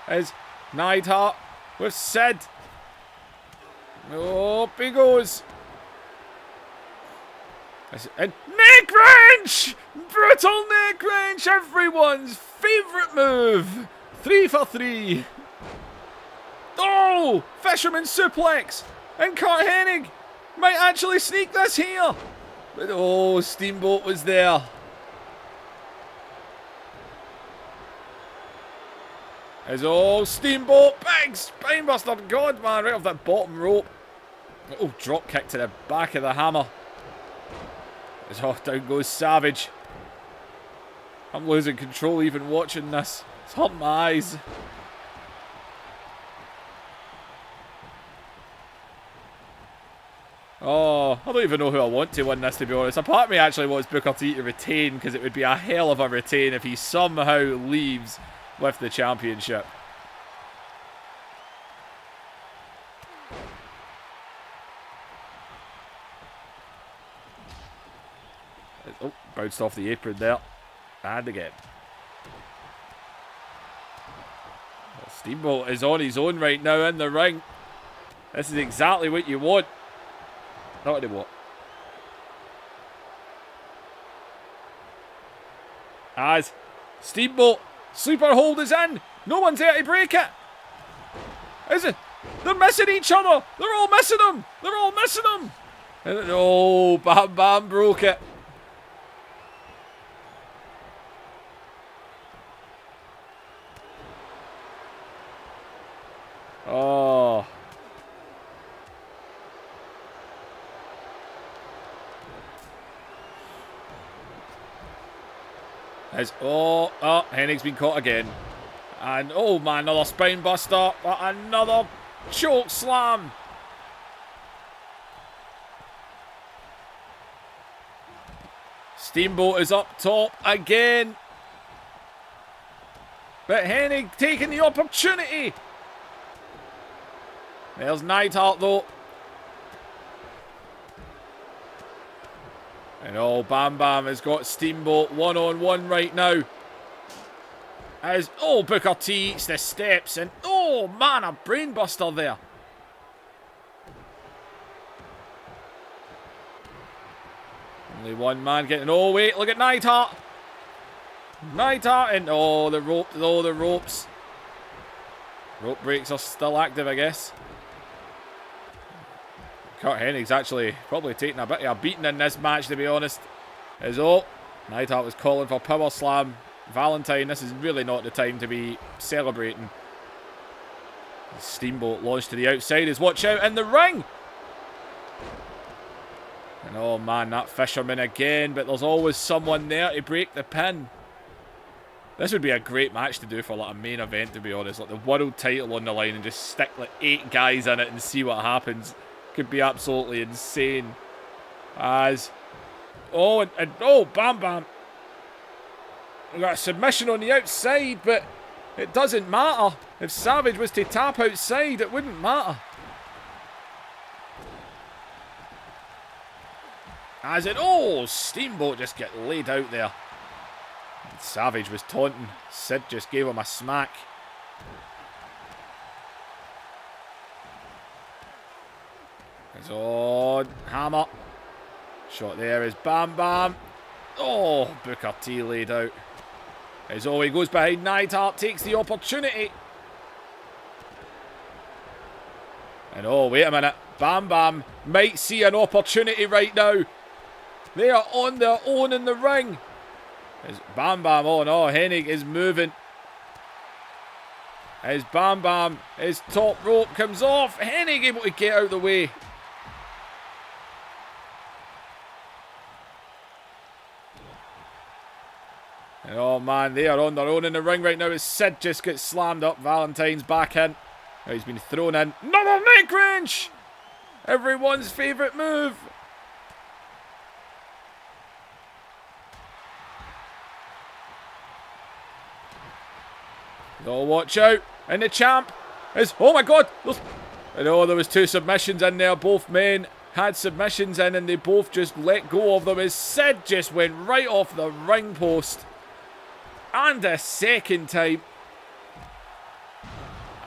As Neidhart with Sid. Up he goes. And neck wrench! Brutal neck wrench! Everyone's favourite move. 3 for 3. Oh! Fisherman suplex. And Kurt Hennig might actually sneak this here. But oh, Steamboat was there. As oh, Steamboat, big spinebuster. God, man, right off that bottom rope. Oh, drop kick to the back of the hammer. As oh, down goes Savage. I'm losing control even watching this. It's hurting my eyes. Oh, I don't even know who I want to win this, to be honest. A part of me actually wants Booker T to retain, because it would be a hell of a retain if he somehow leaves with the championship. Oh, bounced off the apron there. And again. Well, Steamboat is on his own right now in the ring. This is exactly what you want. Not anymore. As Steamboat sleeper hold is in. No one's there to break it. Is it? They're missing each other. They're all missing them. They're all missing them. And oh, Bam Bam broke it. Oh. As Hennig's been caught again. And oh man, another spine buster, but another choke slam. Steamboat is up top again. But Hennig taking the opportunity. There's Neidhart though. And oh, Bam Bam has got Steamboat one-on-one right now. As, oh, Booker T eats the steps. And, oh, man, a brainbuster there. Only one man getting, oh, wait, look at Neidhart. Neidhart and, oh, the rope, oh, the ropes. Rope breaks are still active, I guess. Kurt Hennig's actually probably taking a bit of a beating in this match, to be honest. As oh, Neidhart was calling for power slam. Valentine, this is really not the time to be celebrating. Steamboat launched to the outside as watch out in the ring. And oh man, that fisherman again, but there's always someone there to break the pin. This would be a great match to do for like a main event, to be honest. Like the world title on the line and just stick like 8 guys in it and see what happens. Could be absolutely insane. As oh and oh, Bam Bam. We got a submission on the outside, but it doesn't matter. If Savage was to tap outside, it wouldn't matter. As it oh, Steamboat just get laid out there. Savage was taunting. Sid just gave him a smack. It's on. Hammer. Shot there is Bam Bam. Oh, Booker T laid out. As oh, he goes behind Neidhart, takes the opportunity. And oh, wait a minute. Bam Bam might see an opportunity right now. They are on their own in the ring. As Bam Bam, oh no, Hennig is moving. As Bam Bam, his top rope comes off. Hennig able to get out of the way. And oh man, they are on their own in the ring right now as Sid just gets slammed up. Valentine's back in. Now he's been thrown in. Another neck wrench! Everyone's favourite move. Oh, watch out. And the champ is... Oh my god! And oh, there was 2 submissions in there. Both men had submissions in and they both just let go of them as Sid just went right off the ring post. And a second time.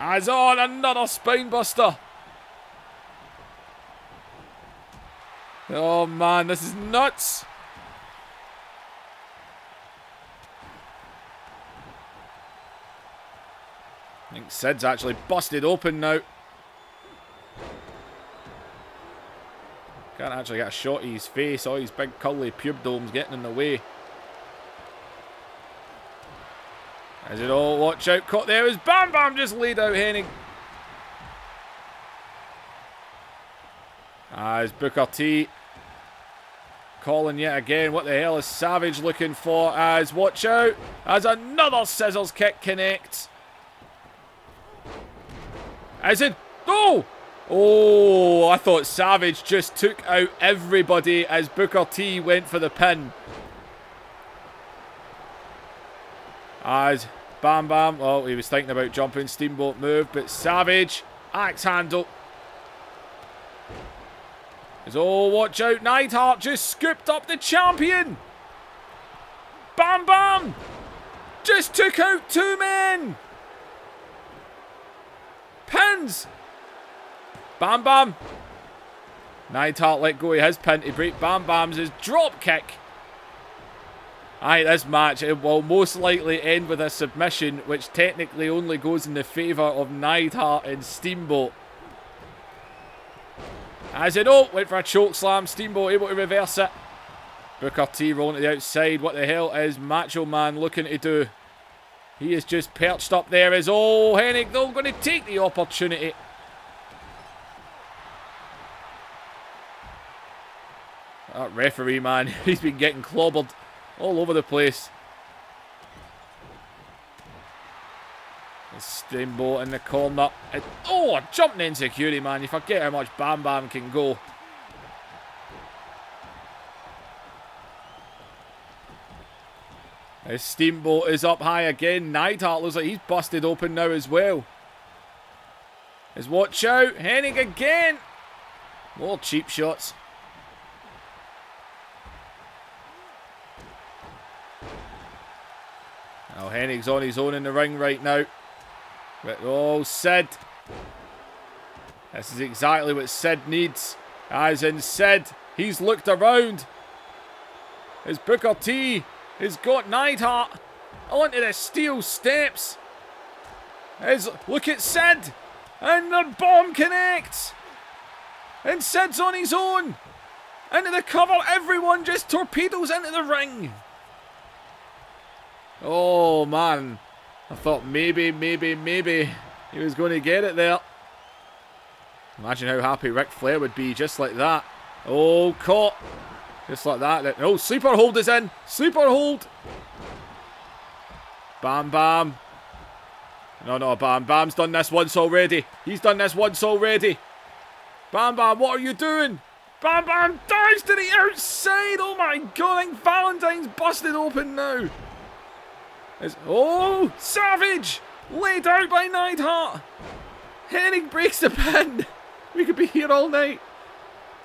As on, another spine buster. Oh man, this is nuts. I think Sid's actually busted open now. Can't actually get a shot of his face. All his big curly pube domes getting in the way. As it all, watch out, caught there as Bam Bam just laid out Hennig. As Booker T calling yet again, what the hell is Savage looking for? As, watch out, as another scissors kick connects. As in, oh! Oh, I thought Savage just took out everybody as Booker T went for the pin. As Bam Bam, well, he was thinking about jumping Steamboat move, but Savage, axe handle. As, oh, watch out, Neidhart just scooped up the champion. Bam Bam just took out 2 men. Pins. Bam Bam. Neidhart let go of his pin to break Bam Bam's drop kick. Aye, this match, it will most likely end with a submission, which technically only goes in the favour of Neidhart and Steamboat. As it went for a choke slam, Steamboat able to reverse it. Booker T rolling to the outside. What the hell is Macho Man looking to do? He is just perched up there as, oh, Hennig, they're going to take the opportunity. That referee, man, he's been getting clobbered all over the place. Steamboat in the corner. Oh, a jumping insecurity, man. You forget how much Bam Bam can go. As Steamboat is up high again. Neidhart looks like he's busted open now as well. As watch out. Hennig again. More cheap shots. Now Hennig's on his own in the ring right now. But, oh, Sid. This is exactly what Sid needs. As in Sid, he's looked around. As Booker T has got Neidhart onto the steel steps. As, look at Sid. And the bomb connects. And Sid's on his own. Into the cover. Everyone just torpedoes into the ring. Oh, man. I thought maybe he was going to get it there. Imagine how happy Ric Flair would be just like that. Oh, caught. Just like that. Oh, sleeper hold is in. Sleeper hold. Bam Bam. No, Bam Bam's done this once already. He's done this once already. Bam Bam, what are you doing? Bam Bam dives to the outside. Oh my god, I think Valentine's busted open now. Oh, Savage! Laid out by Neidhart. Hennig breaks the pin. We could be here all night.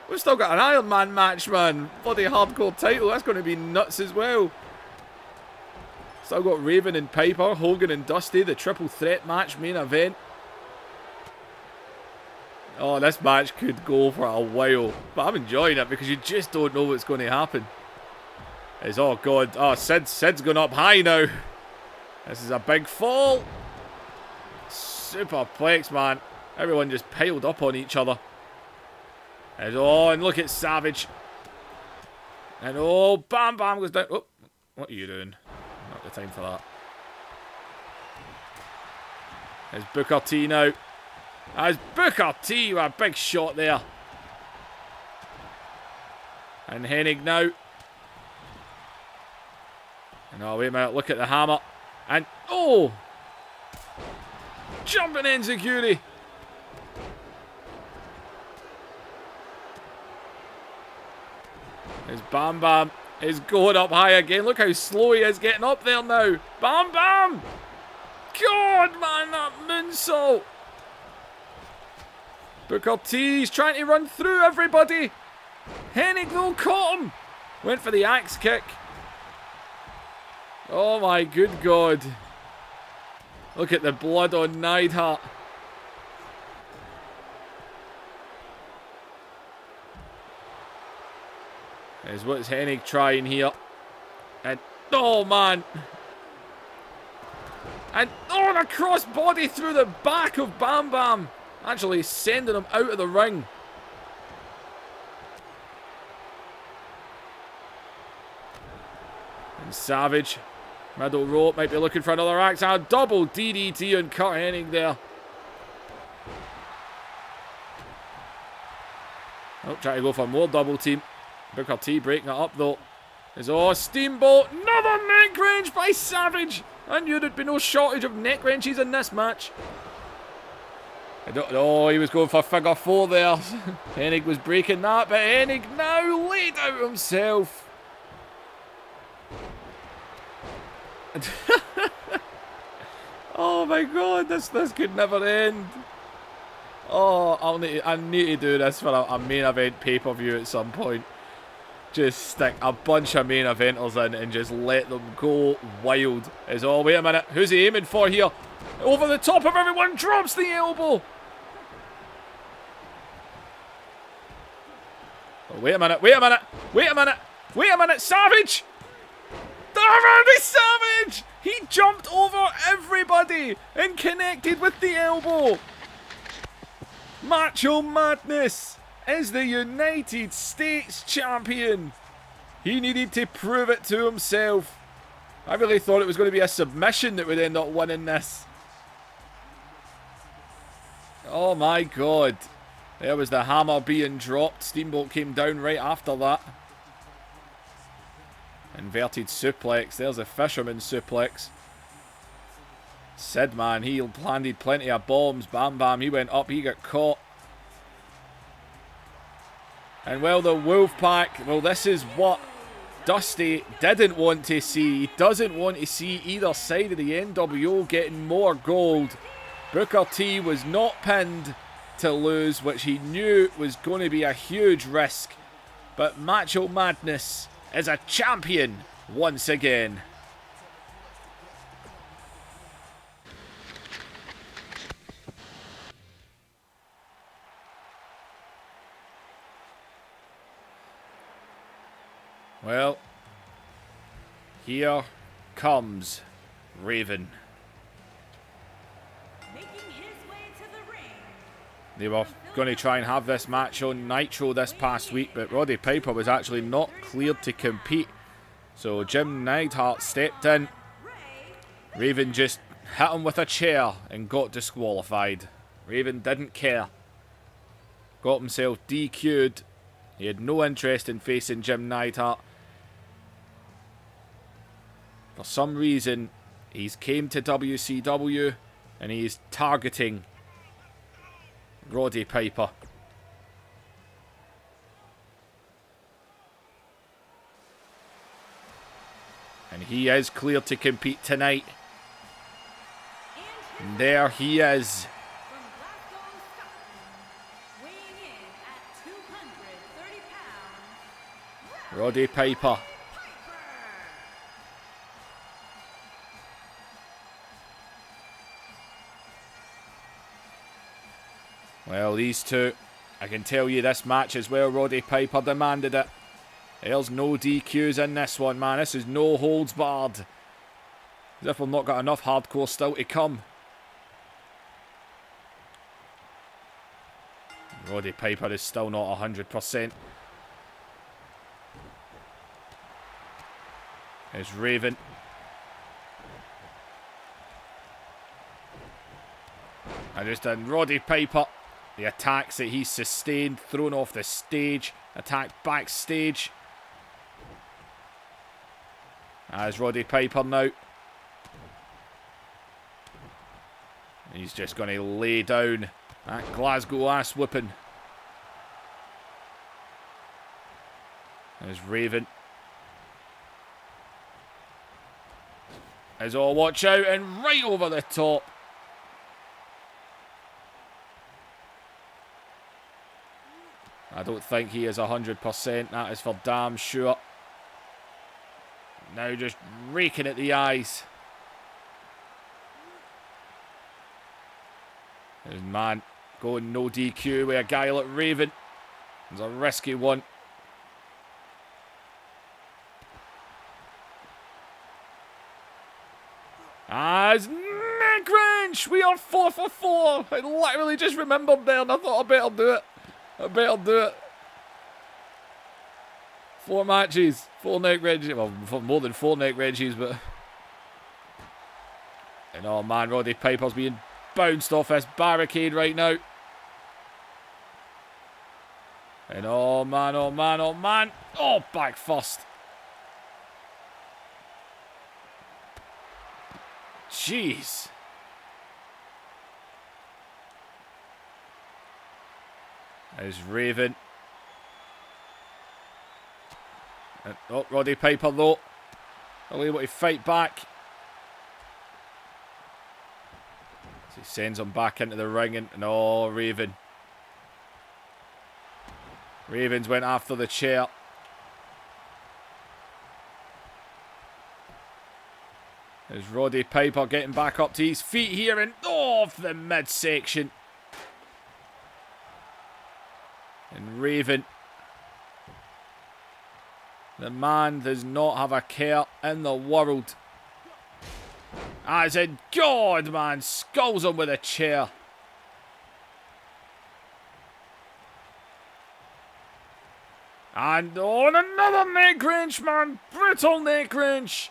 We've still got an Iron Man match, man. Bloody hardcore title. That's going to be nuts as well. Still got Raven and Piper, Hogan and Dusty, the triple threat match main event. Oh, this match could go for a while. But I'm enjoying it because you just don't know what's going to happen. Oh, God. Oh, Sid's going up high now. This is a big fall. Superplex, man. Everyone just piled up on each other. And look at Savage. And Bam Bam goes down. Oh, what are you doing? Not the time for that. There's Booker T now. As Booker T with a big shot there. And Hennig now. And wait a minute, look at the hammer. And jumping enziguri. As Bam Bam is going up high again. Look how slow he is getting up there now. Bam Bam! God, man, that moonsault. Booker T's trying to run through everybody. Hennig though caught him. Went for the axe kick. Oh my good God. Look at the blood on Neidhart. Is what's Hennig trying here. And man. And the cross body through the back of Bam Bam. Actually sending him out of the ring. And Savage, middle rope, might be looking for another axe. A double DDT on Curt Hennig there. Trying to go for more double team. Booker T breaking it up though. There's Steamboat. Another neck wrench by Savage. I knew there'd be no shortage of neck wrenches in this match. He was going for figure 4 there. Hennig was breaking that, but Hennig now laid out himself. Oh my God, this could never end. I need to do this for a main event pay-per-view at some point. Just stick a bunch of main eventers in and just let them go wild. Wait a minute, who's he aiming for here? Over the top of everyone, drops the elbow. Wait a minute, Savage! Randy Savage! He jumped over everybody and connected with the elbow. Macho Madness is the United States champion. He needed to prove it to himself. I really thought it was going to be a submission that would end up winning this. Oh my God. There was the hammer being dropped. Steamboat came down right after that. Inverted suplex. There's a fisherman suplex. Sid, man, he landed plenty of bombs. Bam Bam, he went up, he got caught. And well, the Wolfpack, well, this is what Dusty didn't want to see. He doesn't want to see either side of the NWO getting more gold. Booker T was not pinned to lose, which he knew was going to be a huge risk. But Macho Madness is a champion once again. Well, here comes Raven. Making his way to the ring. They were going to try and have this match on Nitro this past week, but Roddy Piper was actually not cleared to compete. So Jim Neidhart stepped in. Raven just hit him with a chair and got disqualified. Raven didn't care. Got himself DQ'd. He had no interest in facing Jim Neidhart. For some reason, he's came to WCW and he's targeting Roddy Piper. And he is cleared to compete tonight. And there he is. From Glasgow, Scotland, weighing in at 230 pounds, Roddy Piper. Well, these two, I can tell you this match as well, Roddy Piper demanded it. There's no DQs in this one, man. This is no holds barred. As if we've not got enough hardcore still to come. Roddy Piper is still not 100%. There's Raven. And Roddy Piper, the attacks that he's sustained, thrown off the stage, attacked backstage. As Roddy Piper now. He's just going to lay down that Glasgow ass whipping. There's Raven. As all watch out and right over the top. I don't think he is 100%. That is for damn sure. Now just raking at the eyes. There's man going no DQ with a guy like Raven. It's a risky one. As neck wrench! We are 4 for 4. I literally just remembered there and I thought I better do it. I better do it. 4 matches, 4 neck wrenches. Well, more than 4 neck wrenches, but. And oh man, Roddy Piper's being bounced off this barricade right now. And oh man, oh man, oh man. Oh, back first. Jeez. There's Raven. And, oh, Roddy Piper though. Not able to fight back. So he sends him back into the ring and oh, Raven. Ravens went after the chair. There's Roddy Piper getting back up to his feet here and off the midsection. And Raven. The man does not have a care in the world. As in, God, man, skulls him with a chair. And on another neck wrench, man. Brutal neck wrench.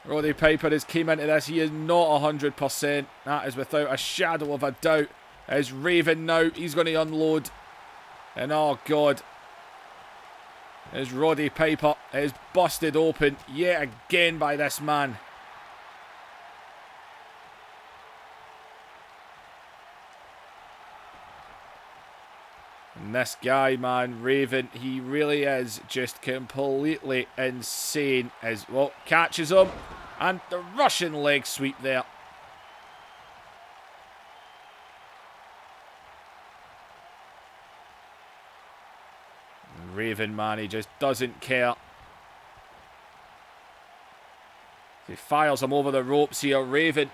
Roddy Piper has came into this. He is not 100%. That is without a shadow of a doubt. As Raven now. He's going to unload. And oh, God. As Roddy Piper is busted open yet again by this man. And this guy, man, Raven, he really is just completely insane. As well, catches him. And the Russian leg sweep there. Raven, man, he just doesn't care. He fires him over the ropes here, Raven.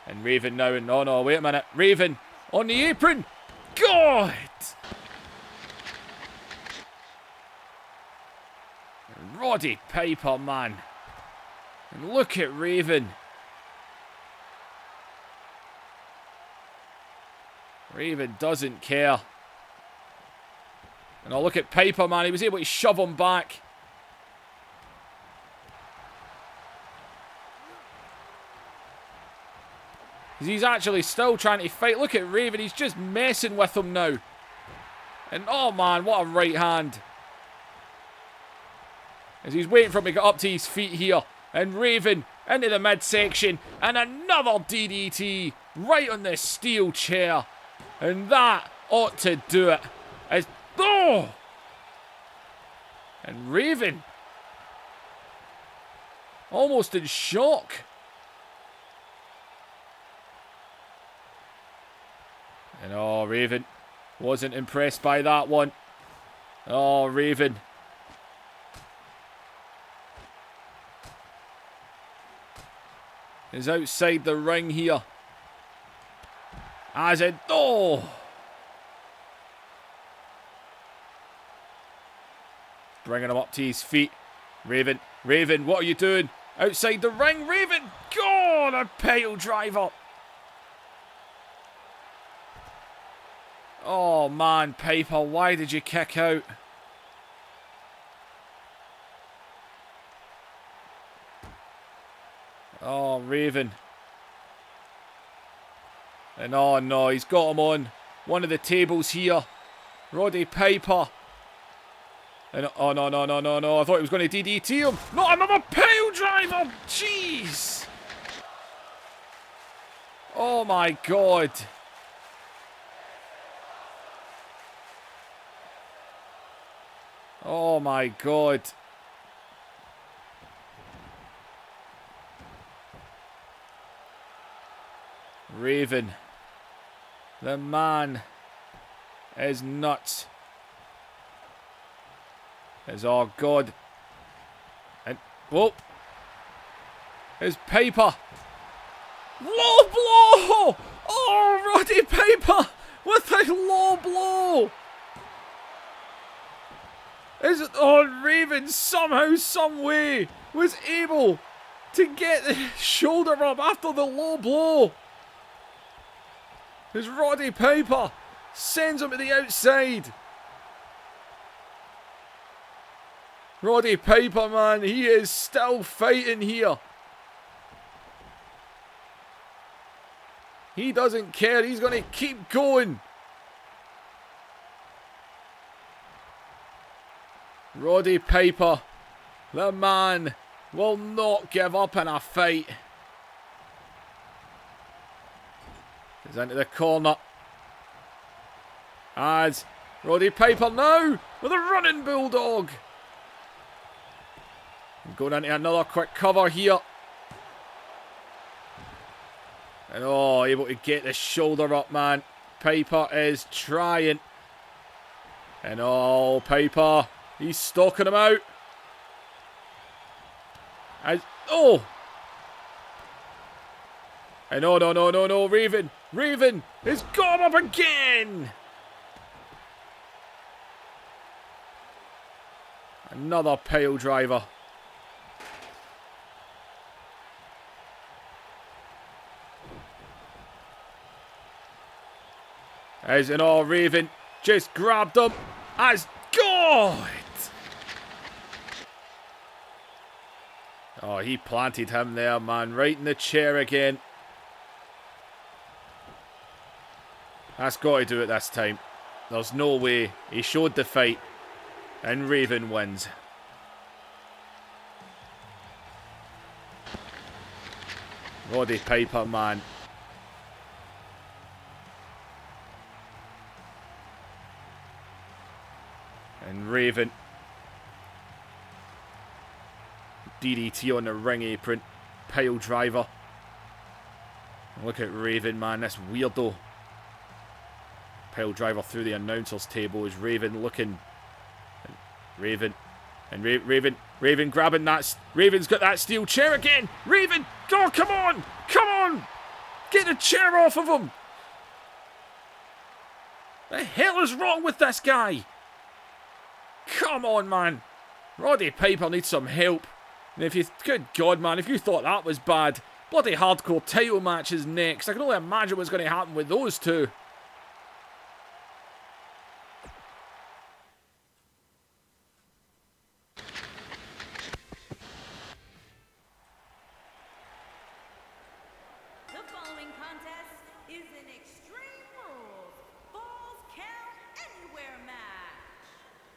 And Raven now, and oh no, wait a minute. Raven on the apron. God! Roddy Piper, man. And look at Raven. Raven doesn't care. And I'll look at Piper, man. He was able to shove him back. He's actually still trying to fight. Look at Raven. He's just messing with him now. And oh, man, what a right hand. As he's waiting for him to get up to his feet here. And Raven into the midsection. And another DDT right on the steel chair. And that ought to do it. As oh! And Raven almost in shock. And oh, Raven wasn't impressed by that one. Oh, Raven. Is outside the ring here. As it oh! Bringing him up to his feet. Raven, Raven, what are you doing? Outside the ring, Raven! God, a pile driver! Oh man, Piper, why did you kick out? Oh, Raven. And oh no, he's got him on one of the tables here. Roddy Piper. And oh no, no, no, no, no. I thought he was going to DDT him. Not another pile driver. Jeez. Oh my god. Oh my god. Raven. The man is nuts. Is oh god. And whoa. Is Piper. Low blow! Oh, Roddy Piper with a low blow. Is it? Oh, Raven somehow, some way was able to get the shoulder up after the low blow. As Roddy Piper sends him to the outside. Roddy Piper, man, he is still fighting here. He doesn't care. He's going to keep going. Roddy Piper, the man, will not give up in a fight. He's into the corner. As Roddy Piper now with a running bulldog. Going into another quick cover here. And oh, able to get the shoulder up, man. Piper is trying. And oh, Piper, he's stalking him out. As, oh. And oh, no, no, no, no, Raven. Raven has got him up again. Another pile driver. As an all Raven just grabbed him as God. Oh, he planted him there, man, right in the chair again. That's got to do it this time. There's no way. He showed the fight, and Raven wins. Roddy Piper, man. And Raven. DDT on the ring apron. Pile driver. Look at Raven, man. This weirdo. Pile driver through the announcer's table. Is Raven looking. Raven. And Raven grabbing that. Raven's got that steel chair again. Raven. Oh, come on. Come on. Get the chair off of him. The hell is wrong with this guy? Come on, man. Roddy Piper needs some help. And if you, good God, man, if you thought that was bad, bloody hardcore title match is next. I can only imagine what's going to happen with those two. The following contest is an Extreme Rules Falls Count Anywhere match.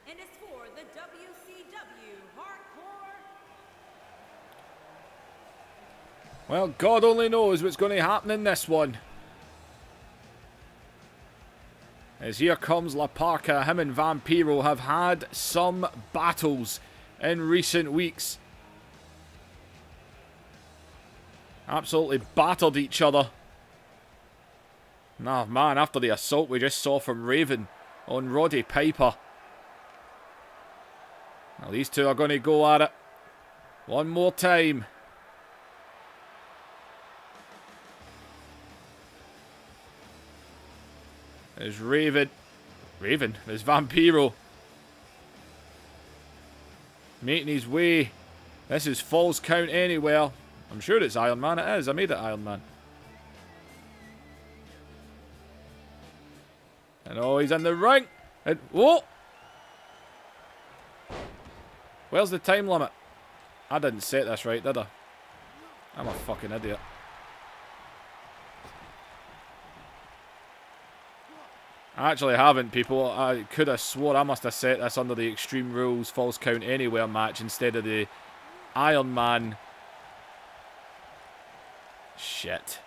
And it's for the WCW Hardcore. Well, God only knows what's going to happen in this one. As here comes La Parka. Him and Vampiro have had some battles in recent weeks. Absolutely battered each other. Oh man, after the assault we just saw from Raven on Roddy Piper. Now these two are going to go at it one more time. There's Raven. There's Vampiro. Making his way. This is Falls Count Anywhere. I'm sure it's Iron Man. It is. I made it Iron Man. And oh, he's in the ring. And whoa! Where's the time limit? I didn't set this right, did I? I'm a fucking idiot. I actually haven't, people. I could have swore I must have set this under the Extreme Rules Falls Count Anywhere match instead of the Iron Man. Shit.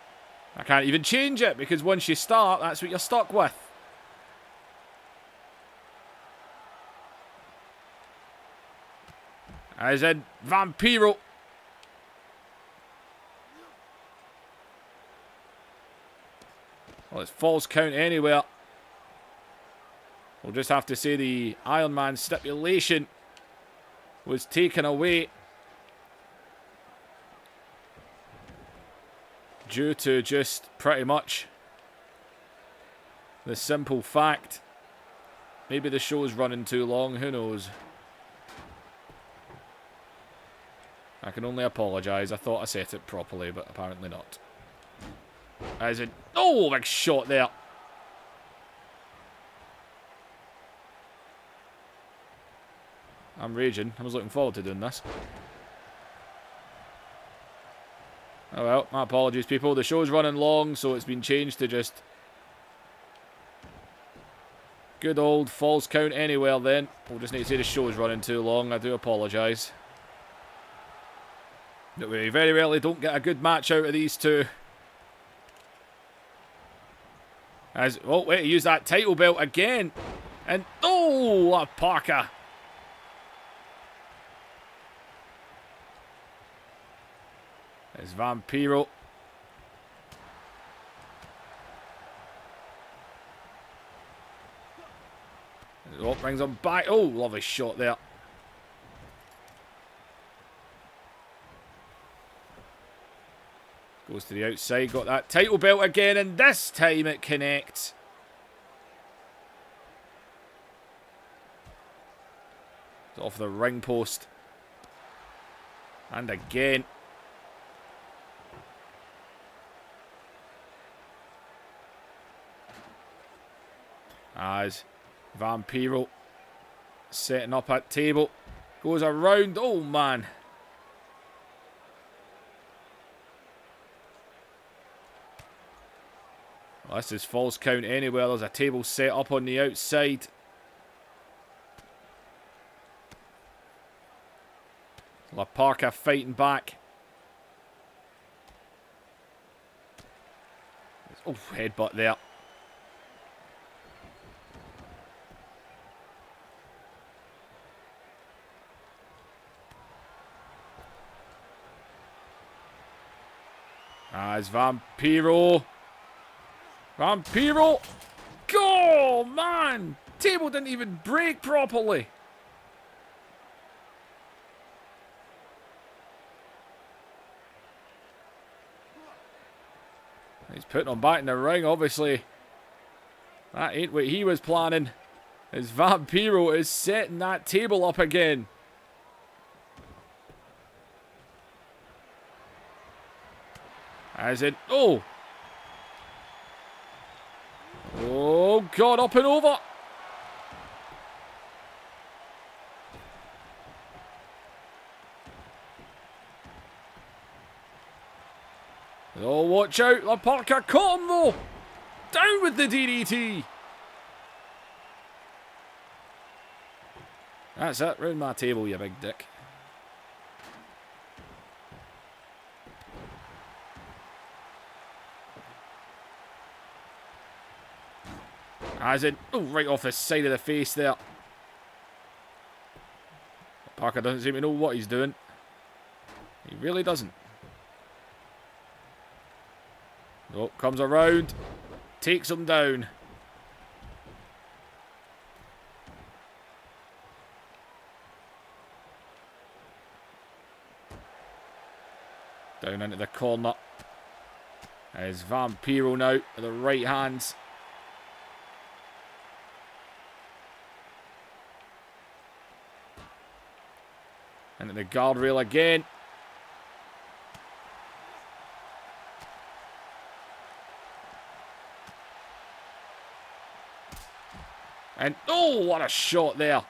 I can't even change it because once you start, that's what you're stuck with. As in Vampiro. Well, it's Falls Count Anywhere. We'll just have to say the Iron Man stipulation was taken away due to just pretty much the simple fact. Maybe the show's running too long, who knows. I can only apologise. I thought I set it properly, but apparently not. As in, oh, big shot there. I'm raging. I was looking forward to doing this. Oh well, my apologies, people. The show's running long, so it's been changed to just good old Falls Count Anywhere then. We'll just need to say the show's running too long. I do apologise. But we very rarely don't get a good match out of these two. As, oh wait, he used that title belt again. And, oh, a Parker. There's Vampiro. Oh, brings him back. Oh, lovely shot there. Goes to the outside, got that title belt again, and this time it connects. It's off the ring post. And again. As Vampiro setting up at table. Goes around. Oh, man. Well, this is Falls Count Anywhere. There's a table set up on the outside. La Parka fighting back. Oh, headbutt there. As Vampiro. Vampiro. Go, man. Table didn't even break properly. He's putting him back in the ring, obviously. That ain't what he was planning. As Vampiro is setting that table up again. As in, oh. Oh, God, up and over. Oh, watch out. La Parka caught him, though. Down with the DDT. That's it. Round my table, you big dick. As in, oh, right off the side of the face there. Parker doesn't seem to know what he's doing. He really doesn't. Oh, comes around. Takes him down. Down into the corner. There's Vampiro now with the right hands. Into the guardrail again. And, oh, what a shot there.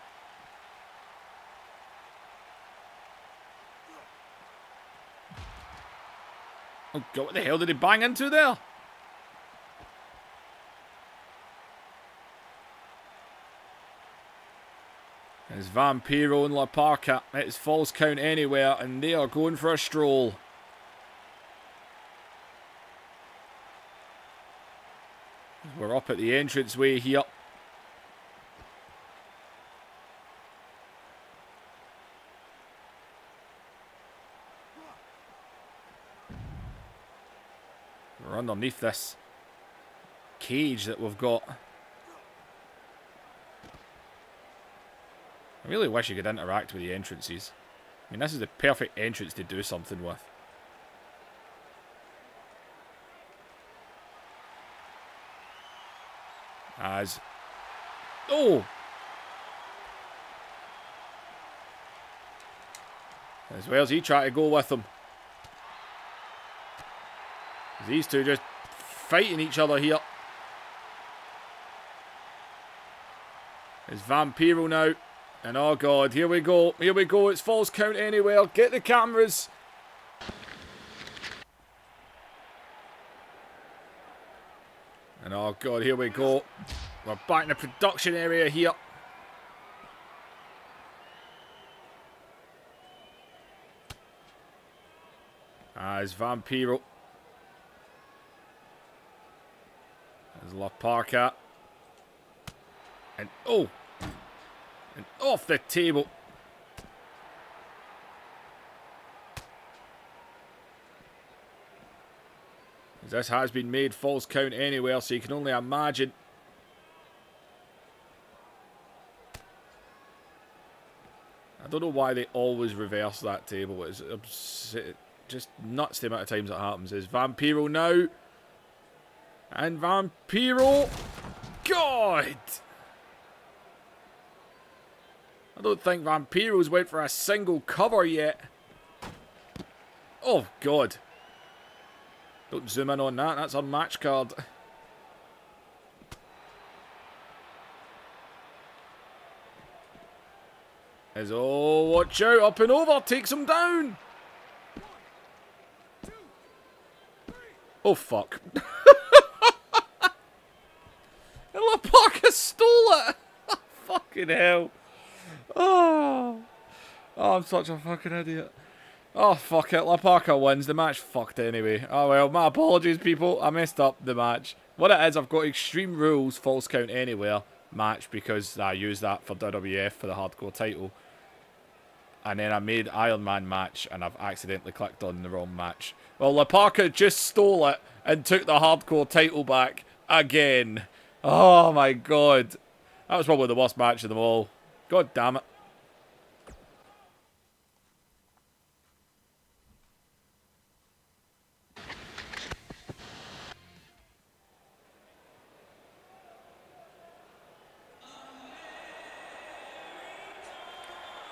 Oh, God, what the hell did he bang into there? There's Vampiro and La Parka. It's Falls Count Anywhere, and they are going for a stroll. We're up at the entranceway here. We're underneath this cage that we've got. I really wish you could interact with the entrances. I mean, this is the perfect entrance to do something with. As... oh! As well as he tried to go with them. These two just fighting each other here. There's Vampiro now. And oh God, here we go. Here we go. It's Falls Count Anywhere. Get the cameras. And oh God, here we go. We're back in the production area here. There's Vampiro. There's La Parka. And oh! And off the table. This has been made Falls Count Anywhere, so you can only imagine. I don't know why they always reverse that table. It's just nuts the amount of times it happens. There's Vampiro now. And Vampiro. God! I don't think Vampiro's went for a single cover yet. Oh, God. Don't zoom in on that. That's our match card. As, oh, watch out. Up and over. Takes him down. Oh, fuck. And La Parka stole it. Fucking hell. Oh, I'm such a fucking idiot. Oh, fuck it. La Parka wins. The match fucked anyway. Oh, well, my apologies, people. I messed up the match. What it is, I've got Extreme Rules Falls Count Anywhere match because I used that for WWF for the hardcore title. And then I made Iron Man match and I've accidentally clicked on the wrong match. Well, La Parka just stole it and took the hardcore title back again. Oh, my God. That was probably the worst match of them all. God damn it.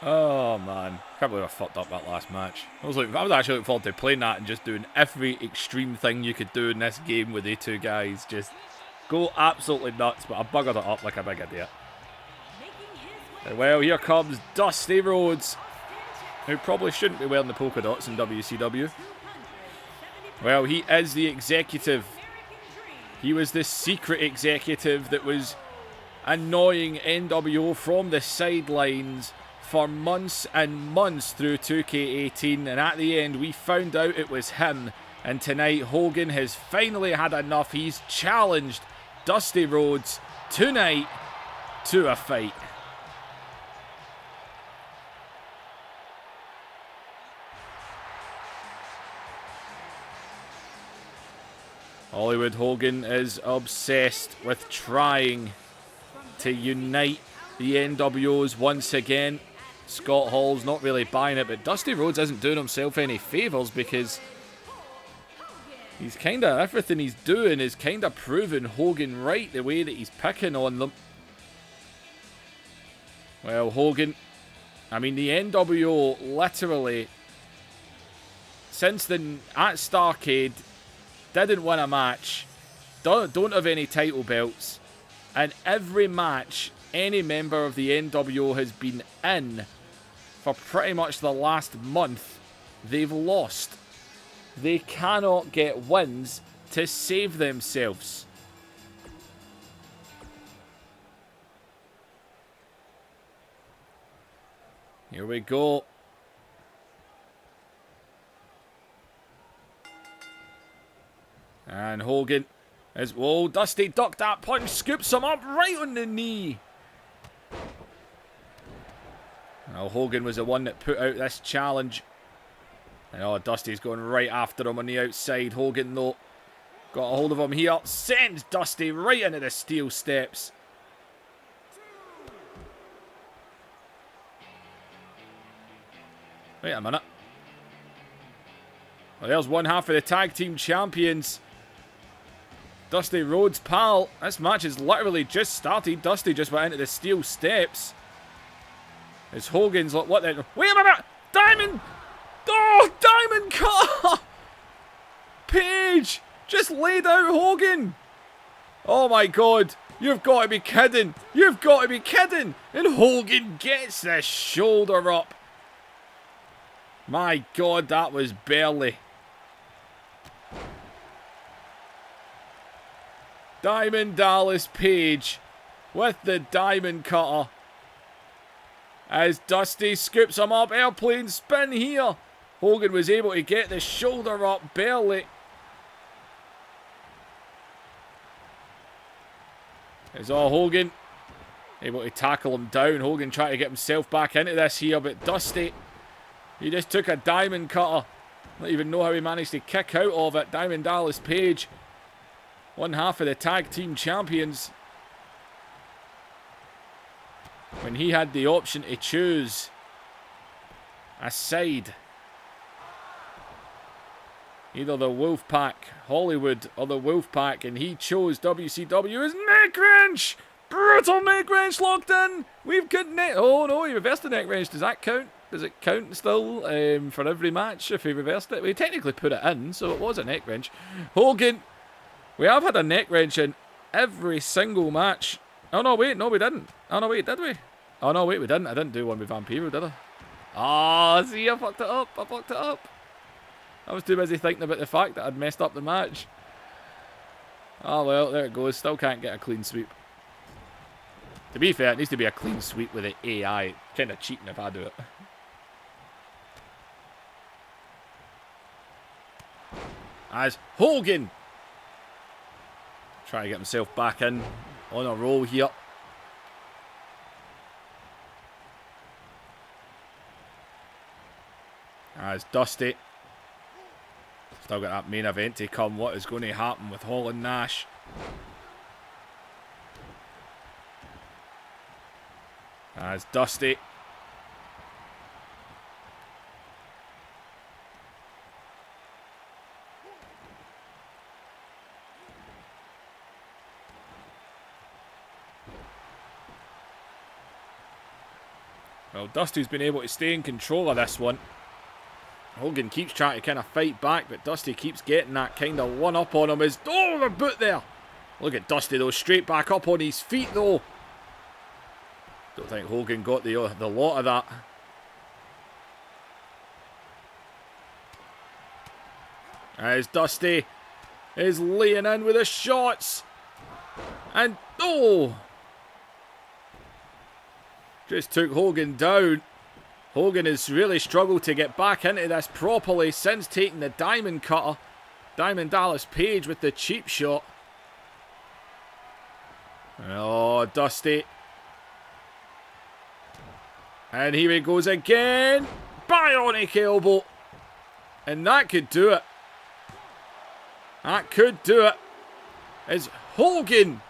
Oh man, can't believe I fucked up that last match. I was actually looking forward to playing that and just doing every extreme thing you could do in this game with the two guys. Just go absolutely nuts, but I buggered it up like a big idiot. And well, here comes Dusty Rhodes, who probably shouldn't be wearing the polka dots in WCW. Well, he is the executive. He was the secret executive that was annoying NWO from the sidelines for months and months through 2K18, and at the end we found out it was him, and tonight Hogan has finally had enough. He's challenged Dusty Rhodes tonight to a fight. Hollywood Hogan is obsessed with trying to unite the NWOs once again. Scott Hall's not really buying it, but Dusty Rhodes isn't doing himself any favours because he's everything he's doing is kind of proving Hogan right, the way that he's picking on them. Well, Hogan, I mean, the NWO literally, since at Starrcade, didn't win a match, don't have any title belts, and every match any member of the NWO has been in for pretty much the last month, they've lost. They cannot get wins to save themselves. Here we go. And Hogan is... Whoa, Dusty ducked that punch, scoops him up right on the knee. Now, Hogan was the one that put out this challenge. And oh, Dusty's going right after him on the outside. Hogan, though, got a hold of him here. Sends Dusty right into the steel steps. Wait a minute. Well, there's one half of the tag team champions. Dusty Rhodes' pal. This match has literally just started. Dusty just went into the steel steps. As Hogan's like, what the... Wait a minute! Diamond! Oh, Diamond Cutter! Page just laid out Hogan. Oh my God. You've got to be kidding. You've got to be kidding. And Hogan gets the shoulder up. My God, that was barely. Diamond Dallas Page with the Diamond Cutter. As Dusty scoops him up. Airplane spin here. Hogan was able to get the shoulder up barely. It's all Hogan able to tackle him down. Hogan trying to get himself back into this here, but Dusty, he just took a Diamond Cutter. Don't even know how he managed to kick out of it. Diamond Dallas Page, one half of the tag team champions, when he had the option to choose a side. Either the Wolfpack, Hollywood, or the Wolfpack, and he chose WCW. His neck wrench! Brutal neck wrench locked in! We've got neck... Oh no, he reversed the neck wrench. Does that count? Does it count still for every match if he reversed it? We technically put it in, so it was a neck wrench. Hogan, we have had a neck wrench in every single match. Oh no, wait, no we didn't. Oh no, wait, did we? Oh no, wait, we didn't. I didn't do one with Vampiro, did I? Ah, oh, see, I fucked it up. I fucked it up. I was too busy thinking about the fact that I'd messed up the match. Oh well, there it goes. Still can't get a clean sweep. To be fair, it needs to be a clean sweep with the AI. Kind of cheating if I do it. As Hogan trying to get himself back in on a roll here. As Dusty still got that main event to come. What is going to happen with Hall and Nash? As Dusty well, Dusty's been able to stay in control of this one. Hogan keeps trying to kind of fight back, but Dusty keeps getting that kind of one-up on him. Oh, the boot there. Look at Dusty, though, straight back up on his feet, though. Don't think Hogan got the lot of that. As Dusty is laying in with the shots. And, oh! Just took Hogan down. Hogan has really struggled to get back into this properly since taking the Diamond Cutter. Diamond Dallas Page with the cheap shot. Oh, Dusty. And here he goes again. Bionic elbow. And that could do it. That could do it. It's Hogan.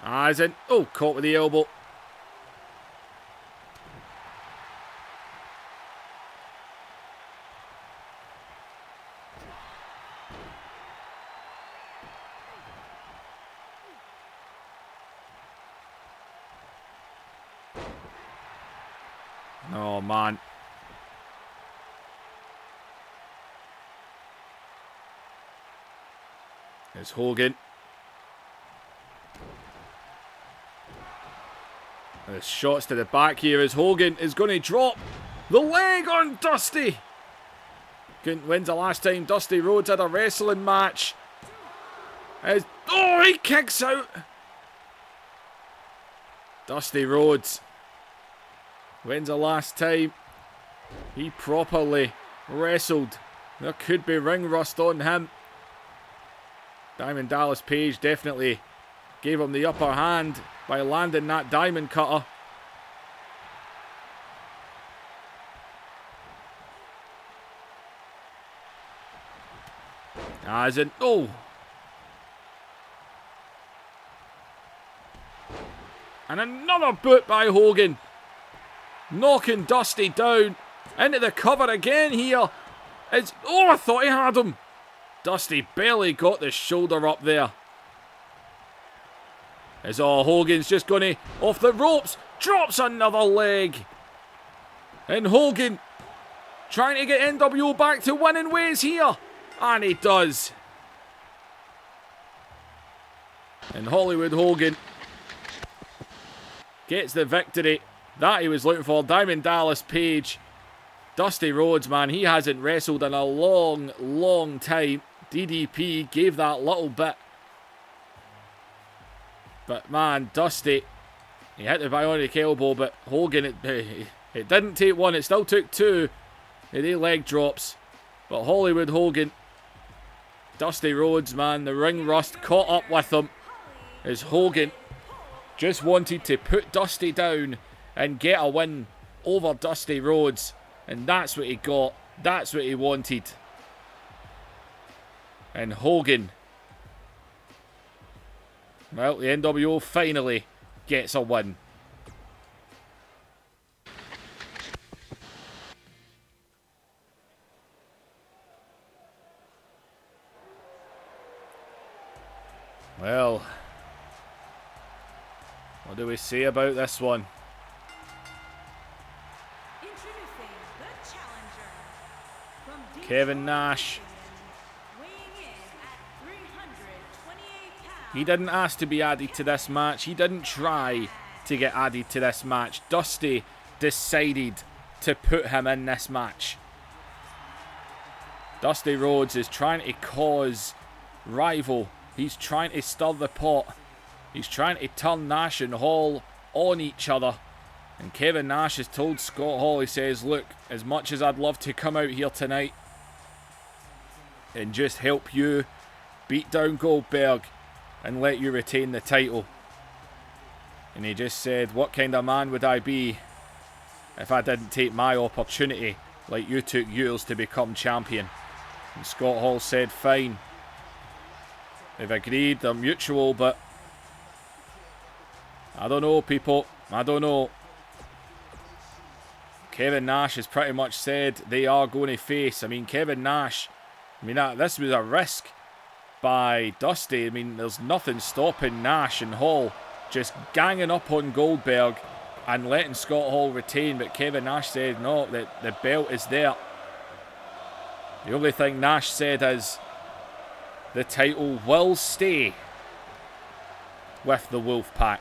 As in, oh, caught with the elbow. Oh, man. There's Hogan. There's shots to the back here as Hogan is going to drop the leg on Dusty. When's the last time Dusty Rhodes had a wrestling match? Oh, he kicks out. Dusty Rhodes. When's the last time he properly wrestled? There could be ring rust on him. Diamond Dallas Page definitely gave him the upper hand by landing that diamond cutter. As in, oh. And another boot by Hogan. Knocking Dusty down. Into the cover again here. Oh, I thought he had him. Dusty barely got the shoulder up there. Hogan's just going to off the ropes. Drops another leg. And Hogan trying to get NWO back to winning ways here. And he does. And Hollywood Hogan gets the victory that he was looking for. Diamond Dallas Page. Dusty Rhodes, man, he hasn't wrestled in a long, long time. DDP gave that little bit. But man, Dusty, he hit the bionic elbow, but Hogan, it didn't take one, it still took two. They leg drops. But Hollywood Hogan, Dusty Rhodes, man, the ring rust caught up with him. As Hogan just wanted to put Dusty down and get a win over Dusty Rhodes. And that's what he got. That's what he wanted. And Hogan, well, the NWO finally gets a win. Well, what do we say about this one? Introducing the challenger from Kevin Nash. weighing in at 328 pounds. He didn't ask to be added to this match. He didn't try to get added to this match. Dusty decided to put him in this match. Dusty Rhodes is trying to cause rival. He's trying to stir the pot. He's trying to turn Nash and Hall on each other. And Kevin Nash has told Scott Hall, he says, look, as much as I'd love to come out here tonight and just help you beat down Goldberg and let you retain the title. And he just said, what kind of man would I be if I didn't take my opportunity like you took yours to become champion? And Scott Hall said, fine. They've agreed, they're mutual, but I don't know, people. I don't know. Kevin Nash has pretty much said they are going to face. I mean, Kevin Nash, this was a risk by Dusty. I mean, there's nothing stopping Nash and Hall just ganging up on Goldberg and letting Scott Hall retain. But Kevin Nash said, no, the belt is there. The only thing Nash said is the title will stay with the Wolfpack.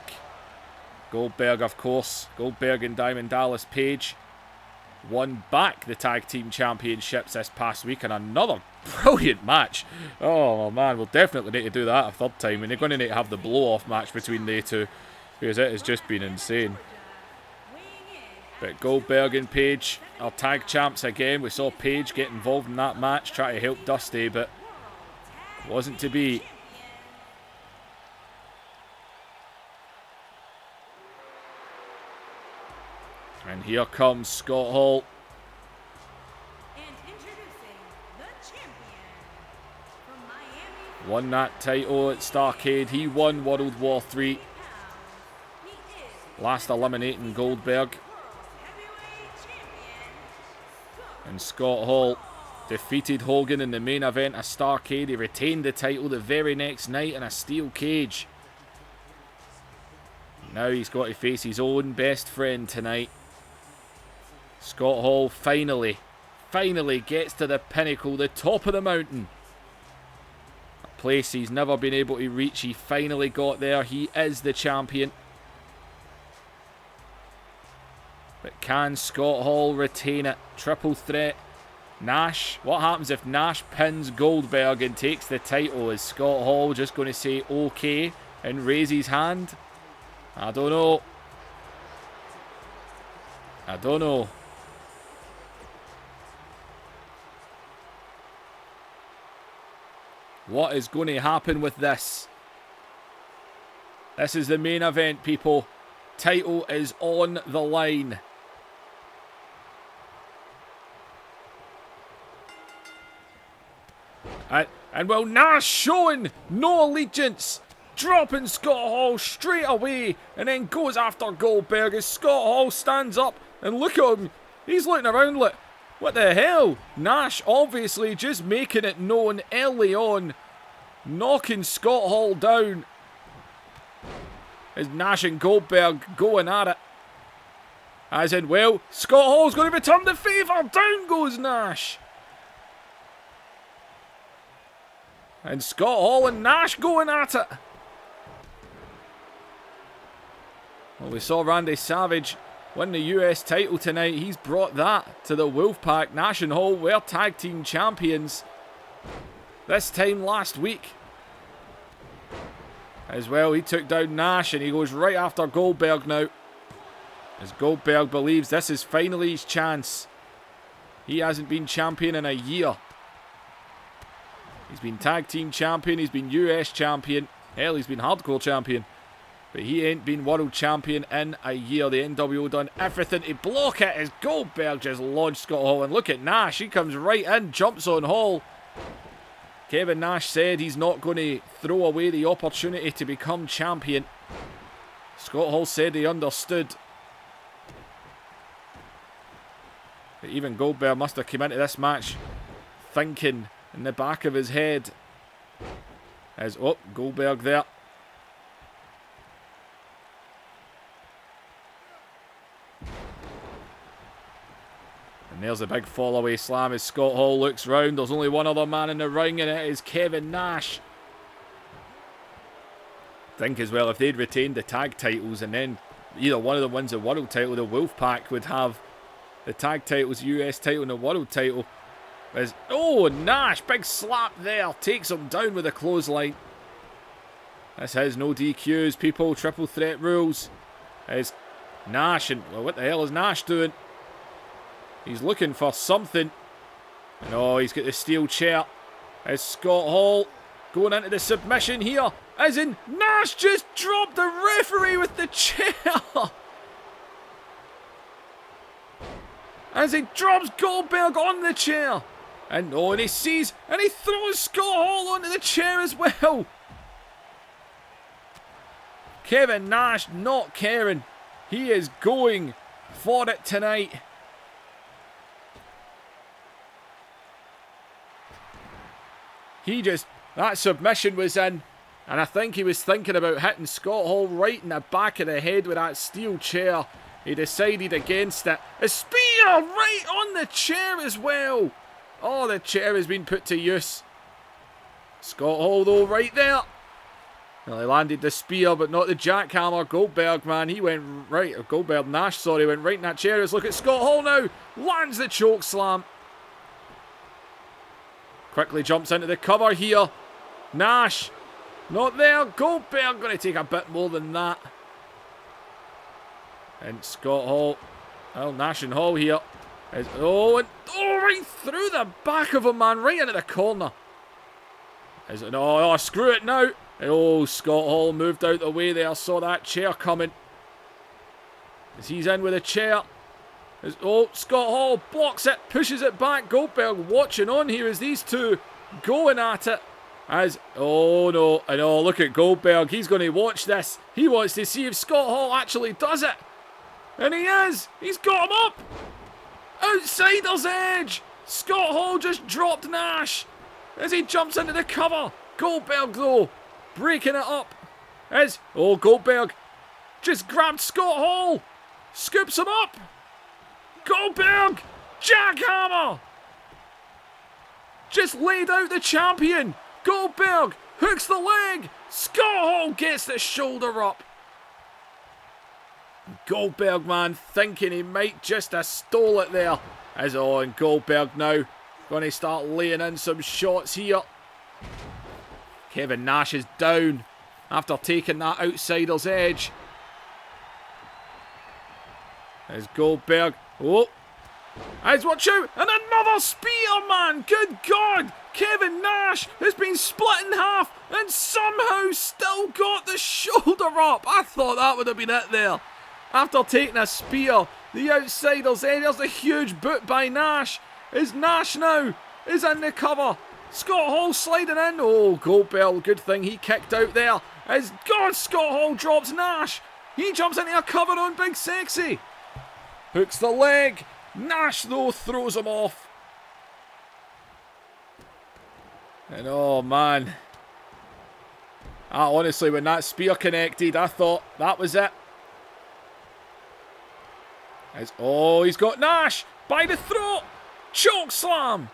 Goldberg, of course. Goldberg and Diamond Dallas Page won back the tag team championships this past week in another brilliant match. Oh man, we'll definitely need to do that a third time, and they're going to need to have the blow-off match between they two, because it has just been insane. But Goldberg and Page are tag champs again. We saw Page get involved in that match, try to help Dusty, but wasn't to be. And here comes Scott Hall. And introducing the champion from Miami. Won that title at Starrcade. He won World War III. He is Last eliminating Goldberg. heavyweight champion. And Scott Hall defeated Hogan in the main event of Starrcade. He retained the title the very next night in a steel cage. Now he's got to face his own best friend tonight. Scott Hall finally gets to the pinnacle, the top of the mountain. A place he's never been able to reach. He finally got there. He is the champion. But can Scott Hall retain it? Triple threat. Nash. What happens if Nash pins Goldberg and takes the title? Is Scott Hall just going to say okay and raise his hand? I don't know. I don't know. What is going to happen with this? This is the main event, people. Title is on the line. And well, Nash showing no allegiance, dropping Scott Hall straight away, and then goes after Goldberg as Scott Hall stands up, and look at him, he's looking around like, what the hell? Nash obviously just making it known early on, knocking Scott Hall down. As Nash and Goldberg going at it. As in, well, Scott Hall's going to return the favour, down goes Nash. And Scott Hall and Nash going at it. Well, we saw Randy Savage win the US title tonight. He's brought that to the Wolfpack. Nash and Hall were tag team champions this time last week. As well, he took down Nash and he goes right after Goldberg now. As Goldberg believes this is finally his chance. He hasn't been champion in a year. He's been tag team champion, he's been US champion, hell, he's been hardcore champion. But he ain't been world champion in a year. The NWO done everything to block it as Goldberg just launched Scott Hall. And look at Nash, he comes right in, jumps on Hall. Kevin Nash said he's not going to throw away the opportunity to become champion. Scott Hall said he understood. But even Goldberg must have come into this match thinking in the back of his head. As, oh, Goldberg there. And there's a big fall away slam as Scott Hall looks round. There's only one other man in the ring and it is Kevin Nash. Think as well, if they'd retained the tag titles and then either one of them wins the world title, the Wolfpack would have the tag titles, US title and the world title. As, oh, Nash, big slap there, takes him down with a clothesline. This has no DQs, people, triple threat rules. As Nash, and well, what the hell is Nash doing? He's looking for something. And oh, he's got the steel chair. As Scott Hall going into the submission here. As in, Nash just dropped the referee with the chair. As he drops Goldberg on the chair. And oh, and he sees, and he throws Scott Hall onto the chair as well. Kevin Nash not caring. He is going for it tonight. That submission was in, and I think he was thinking about hitting Scott Hall right in the back of the head with that steel chair. He decided against it. A spear right on the chair as well. Oh, the chair has been put to use. Scott Hall though right there. Well, he landed the spear, but not the jackhammer. Goldberg, man, he went right. Goldberg, Nash, sorry, went right in that chair. Let's look at Scott Hall now. Lands the choke slam. Quickly jumps into the cover here. Nash, not there. Goldberg going to take a bit more than that. And Scott Hall. Well, Nash and Hall here. And right through the back of him, man. Right into the corner. Oh, screw it now. Oh, Scott Hall moved out the way there. Saw that chair coming. As he's in with a chair. Oh, Scott Hall blocks it, pushes it back. Goldberg watching on here as these two going at it. Oh no, and oh, look at Goldberg. He's going to watch this. He wants to see if Scott Hall actually does it. And he is. He's got him up. Outsider's edge. Scott Hall just dropped Nash as he jumps into the cover. Goldberg though, breaking it up. Goldberg just grabbed Scott Hall. Scoops him up. Goldberg! Jackhammer! Just laid out the champion. Goldberg hooks the leg. Scott Hall gets the shoulder up. Goldberg, man, thinking he might just have stole it there. As on, Goldberg now going to start laying in some shots here. Kevin Nash is down after taking that outsider's edge. As Goldberg, oh, as watch out, and another spear, man. Good God, Kevin Nash has been split in half and somehow still got the shoulder up. I thought that would have been it there. After taking a spear, the outsider's edge. There's a huge boot by Nash. Is Nash now is in the cover. Scott Hall sliding in. Oh, Goldberg, good thing he kicked out there. As God, Scott Hall drops Nash. He jumps into a cover on Big Sexy. Hooks the leg. Nash, though, throws him off. And oh, man. Honestly, when that spear connected, I thought that was it. Oh, he's got Nash by the throat. Choke slam.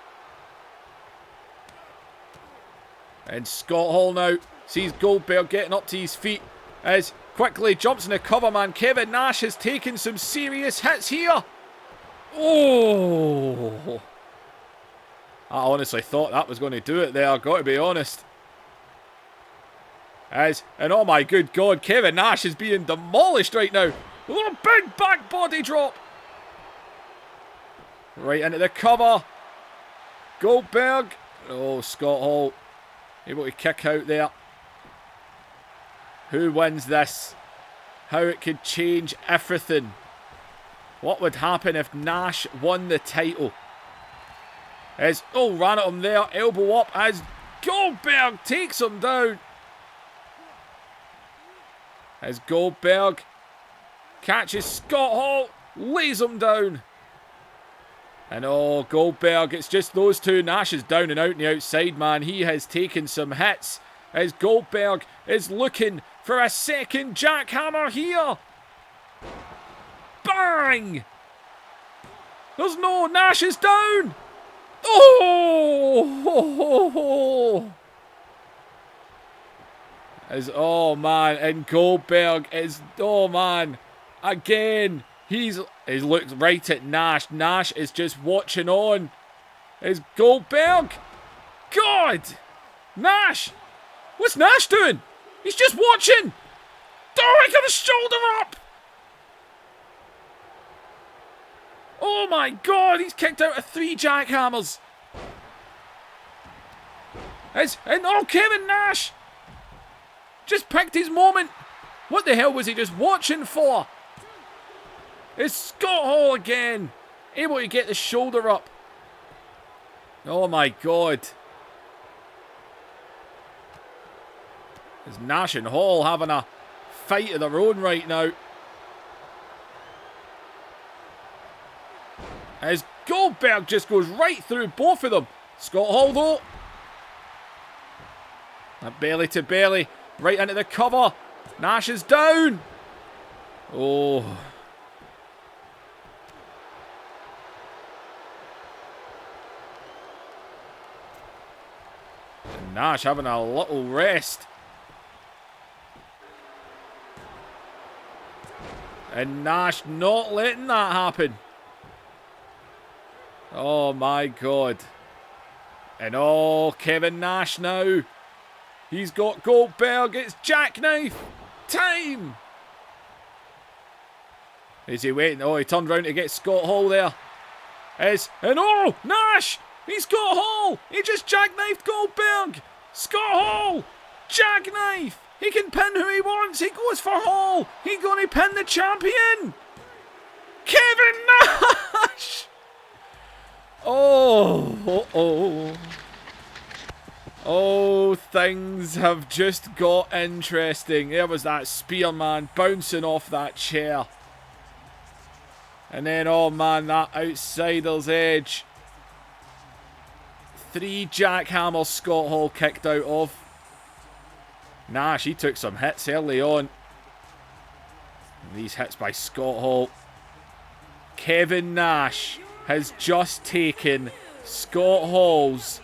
And Scott Hall now sees Goldberg getting up to his feet as quickly jumps in the cover, man. Kevin Nash has taken some serious hits here. Oh. I honestly thought that was going to do it there, I've got to be honest. And oh my good God, Kevin Nash is being demolished right now. Oh, big back body drop. Right into the cover. Goldberg. Oh, Scott Hall able to kick out there. Who wins this? How it could change everything. What would happen if Nash won the title? As ran at him there. Elbow up as Goldberg takes him down. As Goldberg catches Scott Hall, lays him down. And oh, Goldberg, it's just those two. Nash is down and out on the outside, man. He has taken some hits. As Goldberg is looking for a second jackhammer here. Bang! There's no, Nash is down. Oh! As, oh man, and Goldberg is, oh man, again, he's looked right at Nash. Nash is just watching on. Is Goldberg? God! Nash! What's Nash doing? He's just watching! Oh, he got his shoulder up! Oh my God, he's kicked out of 3 jackhammers. And oh, Kevin Nash just picked his moment. What the hell was he just watching for? It's Scott Hall again, able to get the shoulder up. Oh my God. Is Nash and Hall having a fight of their own right now? As Goldberg just goes right through both of them. Scott Hall though. That belly to belly. Right into the cover. Nash is down. Oh. And Nash having a little rest. And Nash not letting that happen. Oh my God. And oh, Kevin Nash now. He's got Goldberg. It's jackknife time. Is he waiting? Oh, he turned around to get Scott Hall there. And oh, Nash. He's got Hall. He just jackknifed Goldberg. Scott Hall. Jackknife. He can pin who he wants. He goes for Hall. He's going to pin the champion. Kevin Nash. Oh, things have just got interesting. There was that spearman bouncing off that chair. And then, oh man, that outsider's edge. 3 jackhammers Scott Hall kicked out of. Nash, he took some hits early on. These hits by Scott Hall. Kevin Nash has just taken Scott Hall's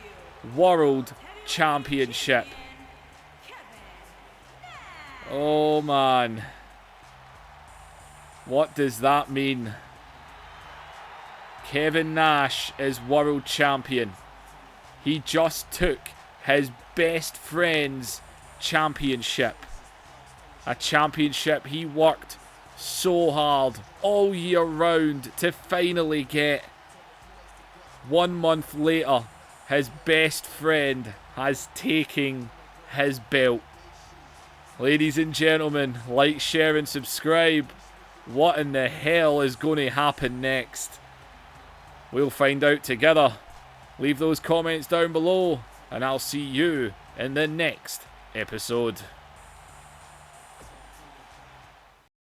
World Championship. Oh man. What does that mean? Kevin Nash is world champion. He just took his best friend's championship. A championship he worked so hard all year round to finally get. 1 month later, his best friend has taken his belt. Ladies and gentlemen, like, share and subscribe. What in the hell is going to happen next? We'll find out together. Leave those comments down below, and I'll see you in the next episode.